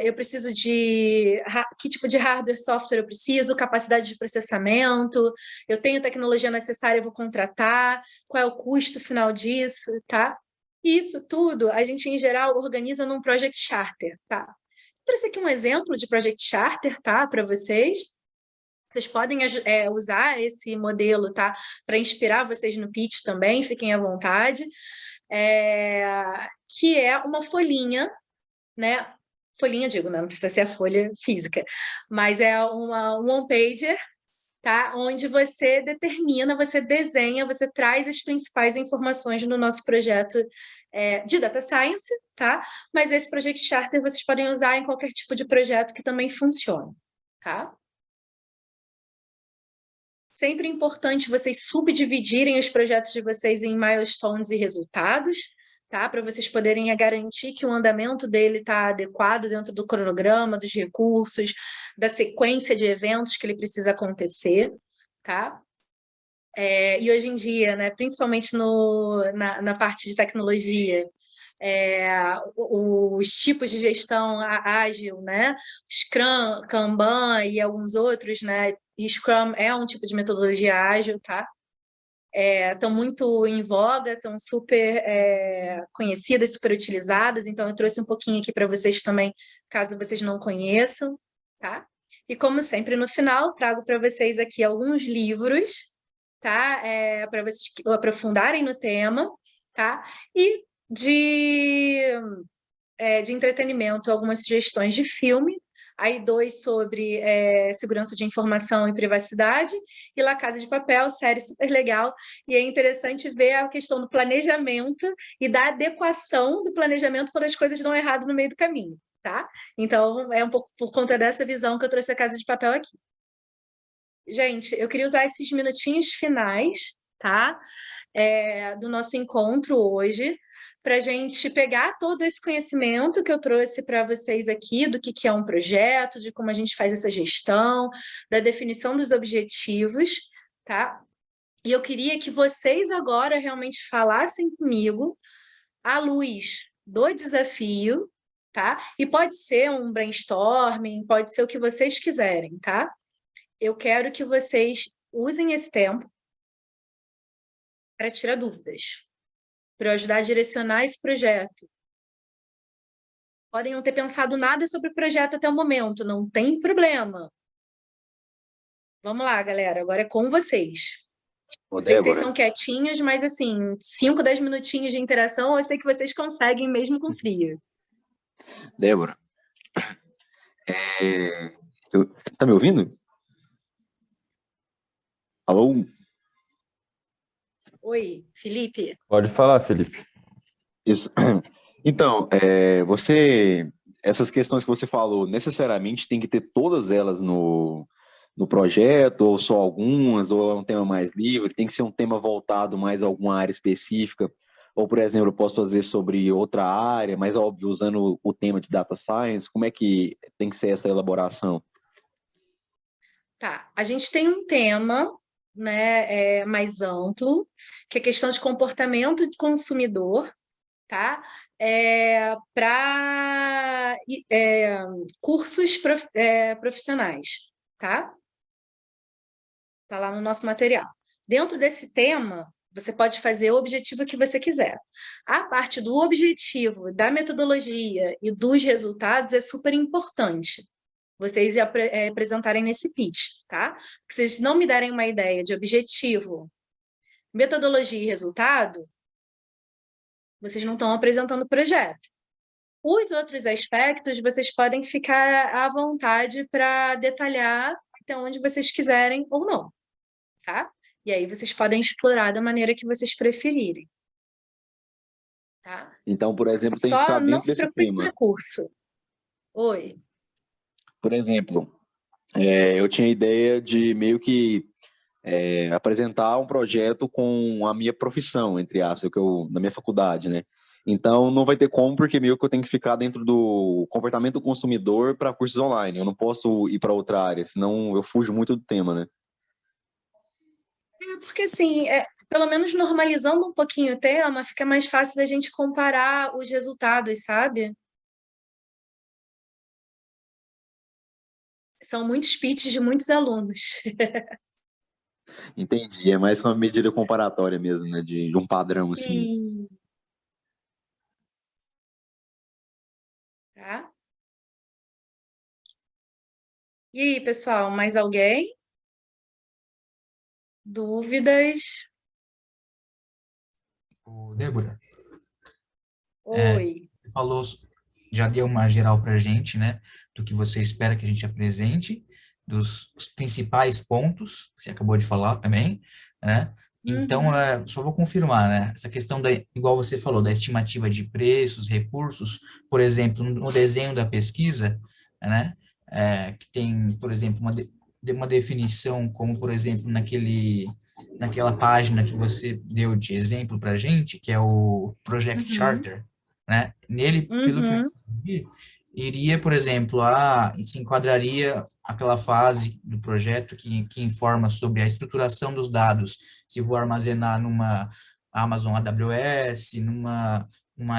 eu preciso de que tipo de hardware, software eu preciso, capacidade de processamento, eu tenho tecnologia necessária, eu vou contratar, qual é o custo final disso, tá? E isso tudo a gente, em geral, organiza num Project Charter, tá? Trouxe aqui um exemplo de Project Charter, tá, para vocês. Vocês podem usar esse modelo, tá, para inspirar vocês no pitch também, fiquem à vontade. Que é uma folhinha, né? Folhinha, digo, não precisa ser a folha física, mas é um one-pager, tá? Onde você determina, você desenha, você traz as principais informações no nosso projeto de Data Science, tá? Mas esse Project Charter vocês podem usar em qualquer tipo de projeto que também funcione, tá? Sempre importante vocês subdividirem os projetos de vocês em milestones e resultados, tá? Para vocês poderem garantir que o andamento dele está adequado dentro do cronograma, dos recursos, da sequência de eventos que ele precisa acontecer, tá? E hoje em dia, né, principalmente na parte de tecnologia, os tipos de gestão ágil, né? Scrum, Kanban e alguns outros, né? E Scrum é um tipo de metodologia ágil, tá? Estão muito em voga, estão super conhecidas, super utilizadas, então eu trouxe um pouquinho aqui para vocês também, caso vocês não conheçam, tá? E como sempre, no final, trago para vocês aqui alguns livros, tá? Para vocês aprofundarem no tema, tá? E de entretenimento, algumas sugestões de filme, aí 2 sobre segurança de informação e privacidade, e La Casa de Papel, série super legal, e é interessante ver a questão do planejamento e da adequação do planejamento quando as coisas dão errado no meio do caminho, tá? Então, é um pouco por conta dessa visão que eu trouxe a Casa de Papel aqui. Gente, eu queria usar esses minutinhos finais, tá? Do nosso encontro hoje, para a gente pegar todo esse conhecimento que eu trouxe para vocês aqui, do que é um projeto, de como a gente faz essa gestão, da definição dos objetivos, tá? E eu queria que vocês agora realmente falassem comigo à luz do desafio, tá? E pode ser um brainstorming, pode ser o que vocês quiserem, tá? Eu quero que vocês usem esse tempo para tirar dúvidas, para ajudar a direcionar esse projeto. Podem não ter pensado nada sobre o projeto até o momento, não tem problema. Vamos lá, galera, agora é com vocês. Eu sei que vocês são quietinhos, mas assim, 5, 10 minutinhos de interação, eu sei que vocês conseguem mesmo com frio. Débora, tá me ouvindo? Alô? Oi, Felipe. Pode falar, Felipe. Isso. Então, essas questões que você falou, necessariamente tem que ter todas elas no projeto, ou só algumas, ou é um tema mais livre, tem que ser um tema voltado mais a alguma área específica, ou, por exemplo, eu posso fazer sobre outra área, mas, óbvio, usando o tema de Data Science, como é que tem que ser essa elaboração? Tá, a gente tem um tema, né, mais amplo, que é questão de comportamento de consumidor, tá? Para cursos profissionais, tá? Tá lá no nosso material. Dentro desse tema, você pode fazer o objetivo que você quiser. A parte do objetivo, da metodologia e dos resultados é super importante vocês apresentarem nesse pitch, tá? Porque se vocês não me derem uma ideia de objetivo, metodologia e resultado, vocês não estão apresentando o projeto. Os outros aspectos, vocês podem ficar à vontade para detalhar até onde vocês quiserem ou não, tá? E aí vocês podem explorar da maneira que vocês preferirem. Tá? Então, por exemplo, tem que Só ficar não dentro se desse preocupe com tema. recurso. Oi. Por exemplo, eu tinha a ideia de meio que apresentar um projeto com a minha profissão, entre aspas, na minha faculdade, né? Então, não vai ter como, porque meio que eu tenho que ficar dentro do comportamento do consumidor para cursos online. Eu não posso ir para outra área, senão eu fujo muito do tema, né? Porque, assim, pelo menos normalizando um pouquinho o tema, fica mais fácil da gente comparar os resultados, sabe? São muitos pitches de muitos alunos. Entendi. É mais uma medida comparatória mesmo, né? De um padrão, assim. E... Tá? E aí, pessoal, mais alguém? Dúvidas? Débora, Oi. você falou, já deu uma geral para a gente, né, do que você espera que a gente apresente, dos os principais pontos, que você acabou de falar também, né? Então, Uhum. só vou confirmar, né? Essa questão da, igual você falou, da estimativa de preços, recursos, por exemplo, no desenho da pesquisa, né? Que tem, por exemplo, uma definição, como, por exemplo, naquela página que você deu de exemplo para a gente, que é o Project Uhum. Charter, né? Nele, pelo que eu Uhum. entendi, iria, por exemplo, se enquadraria aquela fase do projeto que informa sobre a estruturação dos dados, se vou armazenar numa Amazon AWS, numa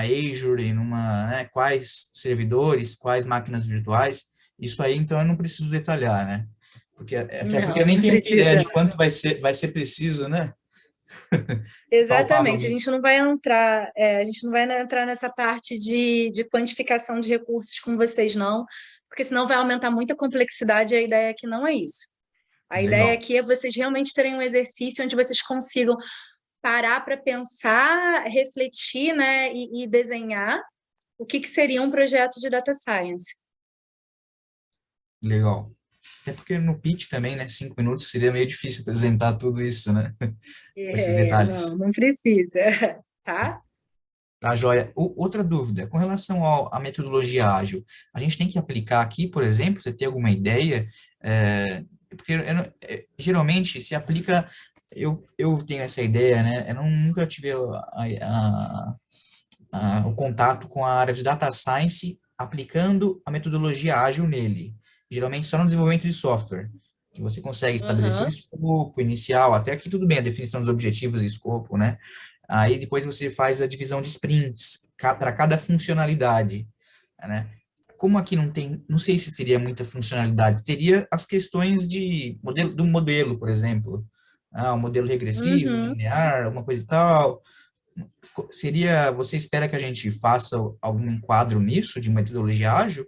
Azure, né, quais servidores, quais máquinas virtuais, isso aí, então, eu não preciso detalhar, né? Até porque eu Não, nem não tenho ideia de precisa. quanto vai ser preciso, né? Exatamente, a Palpavelmente. gente não vai entrar, a gente não vai entrar nessa parte de quantificação de recursos com vocês, não, porque senão vai aumentar muito a complexidade e a ideia aqui não é isso. A ideia Legal. aqui é vocês realmente terem um exercício onde vocês consigam parar para pensar, refletir, né, e desenhar o que seria um projeto de data science. Legal. Até porque no pitch também, né, 5 minutos seria meio difícil apresentar tudo isso, né, com esses Não, detalhes. não precisa, tá? Tá, joia. Outra dúvida, com relação à metodologia ágil, a gente tem que aplicar aqui, por exemplo, você tem alguma ideia? Porque geralmente se aplica, eu tenho essa ideia, né, eu nunca tive o contato com a área de data science aplicando a metodologia ágil nele. Geralmente só no desenvolvimento de software, que você consegue estabelecer o Uhum. escopo inicial, até aqui tudo bem, a definição dos objetivos e escopo, né? Aí depois você faz a divisão de sprints para cada funcionalidade, né? Como aqui não tem, não sei se teria muita funcionalidade, teria as questões do modelo, por exemplo. Um modelo regressivo, Uhum. linear, alguma coisa e tal. Você espera que a gente faça algum enquadro nisso, de metodologia ágil?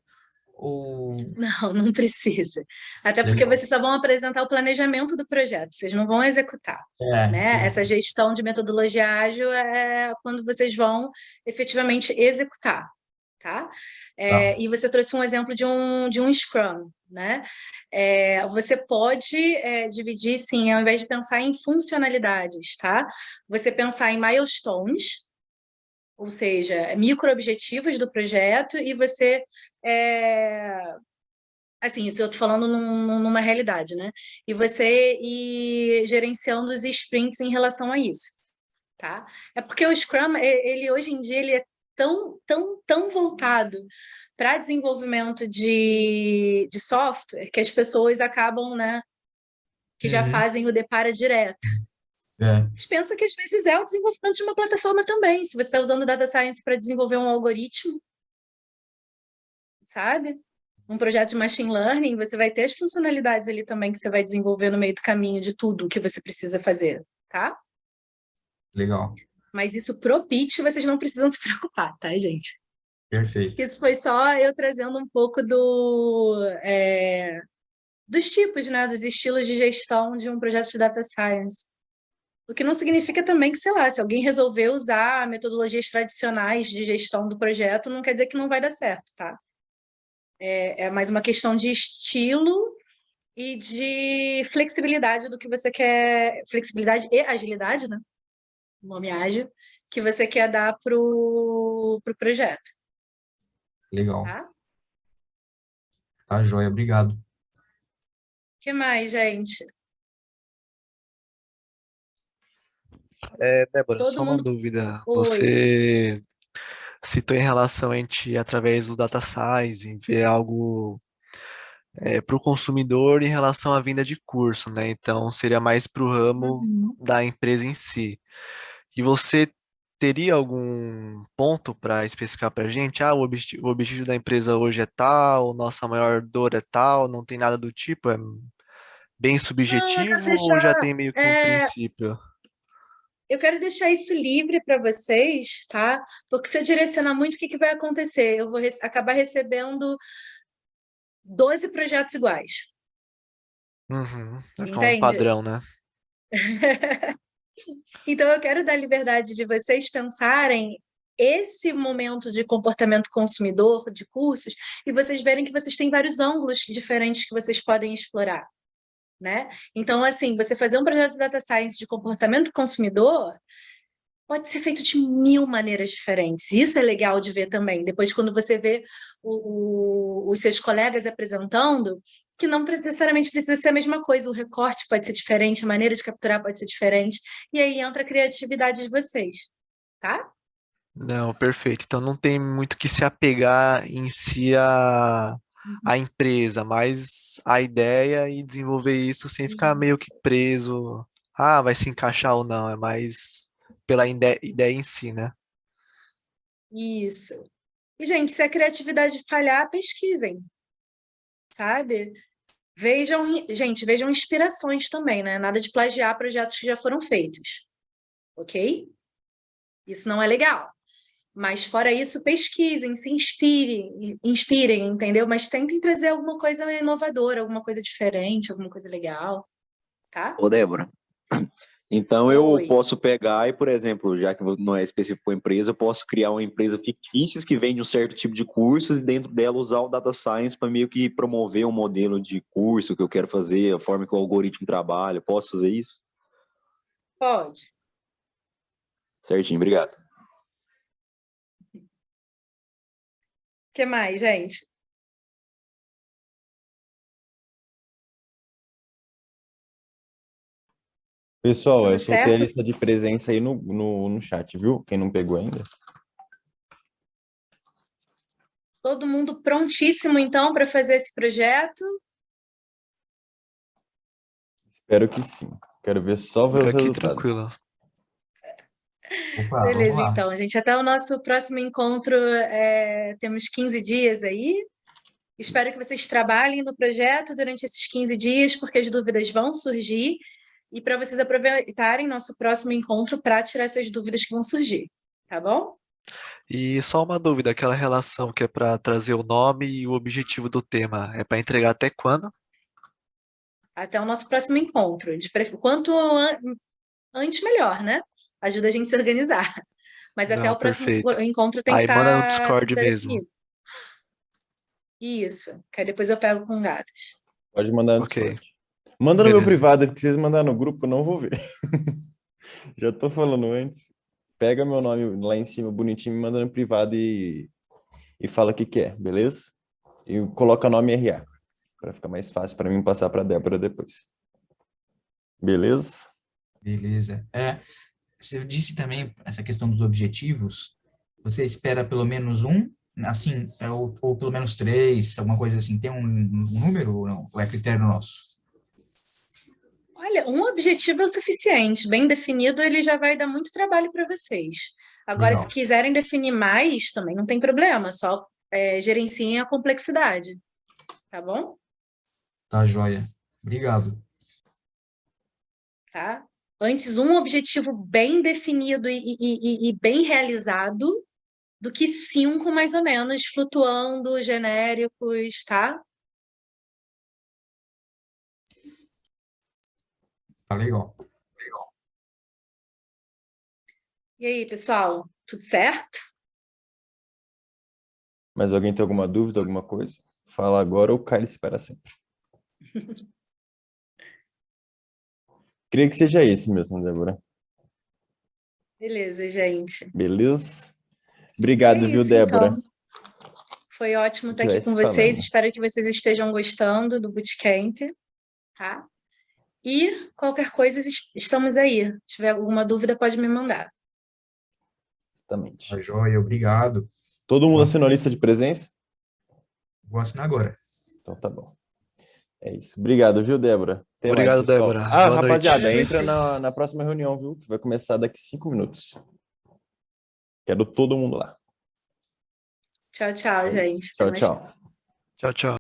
Ou... Não, não precisa. Até porque Legal. vocês só vão apresentar o planejamento do projeto, vocês não vão executar, né? Essa Exatamente. gestão de metodologia ágil é quando vocês vão efetivamente executar, tá? Tá. E você trouxe um exemplo de um Scrum, né? Você pode dividir, sim, ao invés de pensar em funcionalidades, tá? Você pensar em milestones, ou seja, micro-objetivos do projeto, e você assim, isso eu estou falando numa realidade, né? E você ir gerenciando os sprints em relação a isso, tá? É porque o Scrum, ele hoje em dia, ele é tão, tão, tão voltado para desenvolvimento de software que as pessoas acabam, né, que já Uhum. fazem o depara direto. É, Mas pensa que às vezes é o desenvolvimento de uma plataforma também. Se você está usando Data Science para desenvolver um algoritmo, sabe? Um projeto de machine learning, você vai ter as funcionalidades ali também que você vai desenvolver no meio do caminho de tudo que você precisa fazer, tá? legal. Mas isso pro pitch vocês não precisam se preocupar, tá, gente? Perfeito. Isso foi só eu trazendo um pouco dos tipos, né, dos estilos de gestão de um projeto de data science. O que não significa também que, sei lá, se alguém resolver usar metodologias tradicionais de gestão do projeto, não quer dizer que não vai dar certo, tá? É mais uma questão de estilo e de flexibilidade do que você quer, flexibilidade e agilidade, né? O nome ágil, que você quer dar pro projeto, Legal. tá? O Tá, joia. Obrigado. que mais, gente? Débora, Todo só uma mundo. dúvida. Oi. Você citou em relação a gente, através do Data Science, ver algo para o consumidor em relação à venda de curso, né? Então, seria mais para o ramo Uhum. da empresa em si. E você teria algum ponto para especificar para a gente? Ah, o objetivo da empresa hoje é tal, nossa maior dor é tal, não tem nada do tipo? É bem Não, eu quero subjetivo ou já deixar, tem meio que um é, princípio? eu quero deixar isso livre para vocês, tá? Porque se eu direcionar muito, o que que vai acontecer? Eu vou acabar recebendo 12 projetos iguais, Uhum. Vai ficar um entende? padrão, né? Então, eu quero dar liberdade de vocês pensarem esse momento de comportamento consumidor de cursos e vocês verem que vocês têm vários ângulos diferentes que vocês podem explorar, né? Então, assim, você fazer um projeto de data science de comportamento consumidor pode ser feito de mil maneiras diferentes. Isso é legal de ver também. Depois, quando você vê os seus colegas apresentando, que não necessariamente precisa ser a mesma coisa. O recorte pode ser diferente, a maneira de capturar pode ser diferente. E aí entra a criatividade de vocês, tá? Não, perfeito. Então não tem muito que se apegar em si a empresa, mas a ideia e desenvolver isso sem ficar meio que preso. Ah, vai se encaixar ou não. É mais pela ideia em si, né? Isso. E, gente, se a criatividade falhar, pesquisem, sabe? Vejam, gente, vejam inspirações também, né? Nada de plagiar projetos que já foram feitos, ok? Isso não é legal. Mas fora isso, pesquisem, se inspirem, entendeu? Mas tentem trazer alguma coisa inovadora, alguma coisa diferente, alguma coisa legal, tá? Ô, Débora, então eu Oi. posso pegar e, por exemplo, já que não é específico para empresa, eu posso criar uma empresa fictícia que vende um certo tipo de cursos e dentro dela usar o data science para meio que promover um modelo de curso que eu quero fazer, a forma que o algoritmo trabalha. Posso fazer isso? Pode. Certinho, obrigado. O que mais, gente? Pessoal, Tudo eu soltei a certo? lista de presença aí no chat, viu? Quem não pegou ainda. Todo mundo prontíssimo, então, para fazer esse projeto? Espero que sim. Quero ver só ver Por os aqui resultados. tranquilo. Opa, vamos Beleza, lá. então, gente. Até o nosso próximo encontro, temos 15 dias aí. Espero que vocês trabalhem no projeto durante esses 15 dias, porque as dúvidas vão surgir, e para vocês aproveitarem nosso próximo encontro para tirar essas dúvidas que vão surgir, tá bom? E só uma dúvida, aquela relação que é para trazer o nome e o objetivo do tema, é para entregar até quando? Até o nosso próximo encontro. Quanto antes, melhor, né? Ajuda a gente a se organizar. Mas até Não, o próximo perfeito. encontro tem que Aí manda no estar Discord dúvida mesmo. definida. Isso, que aí depois eu pego com gatos. Pode mandar no Ok, Discord. Manda no meu beleza. privado, porque se vocês mandarem no grupo, eu não vou ver. Já tô falando antes. Pega meu nome lá em cima, bonitinho, me manda no privado e fala o que que é, beleza? E coloca nome RA, para ficar mais fácil para mim passar para Débora depois. Beleza? Beleza. Você disse também essa questão dos objetivos. Você espera pelo menos um, assim, ou pelo menos três, alguma coisa assim. Tem um número ou não? Ou é critério nosso? Olha, um objetivo é o suficiente. Bem definido, ele já vai dar muito trabalho para vocês. Agora, se Legal. quiserem definir mais, também não tem problema, só gerenciem a complexidade, tá bom? Tá, joia. Obrigado. Tá? Antes, um objetivo bem definido e bem realizado do que 5, mais ou menos, flutuando, genéricos, tá? Tá legal. E aí, pessoal, tudo certo? Mas alguém tem alguma dúvida, alguma coisa? Fala agora ou cale-se para sempre. Creio que seja isso mesmo, Débora. Beleza, gente. Beleza? É Obrigado, viu, isso, Débora? então. Foi ótimo A estar gente aqui vai com se vocês. falando. Espero que vocês estejam gostando do Bootcamp, tá? E qualquer coisa, estamos aí. Se tiver alguma dúvida, pode me mandar. Exatamente. Tá, joia. Obrigado. Todo mundo Boa assinou a noite. lista de presença? Vou assinar agora. Então tá bom. É isso. Obrigado, viu, Débora? Até mais, Obrigado, pessoal. Débora. Ah, Boa noite. rapaziada, Pra entra você. na próxima reunião, viu? Que vai começar daqui 5 minutos. Quero todo mundo lá. Tchau, tchau, É isso. gente. Até Tchau, mais tchau. Tchau, tchau.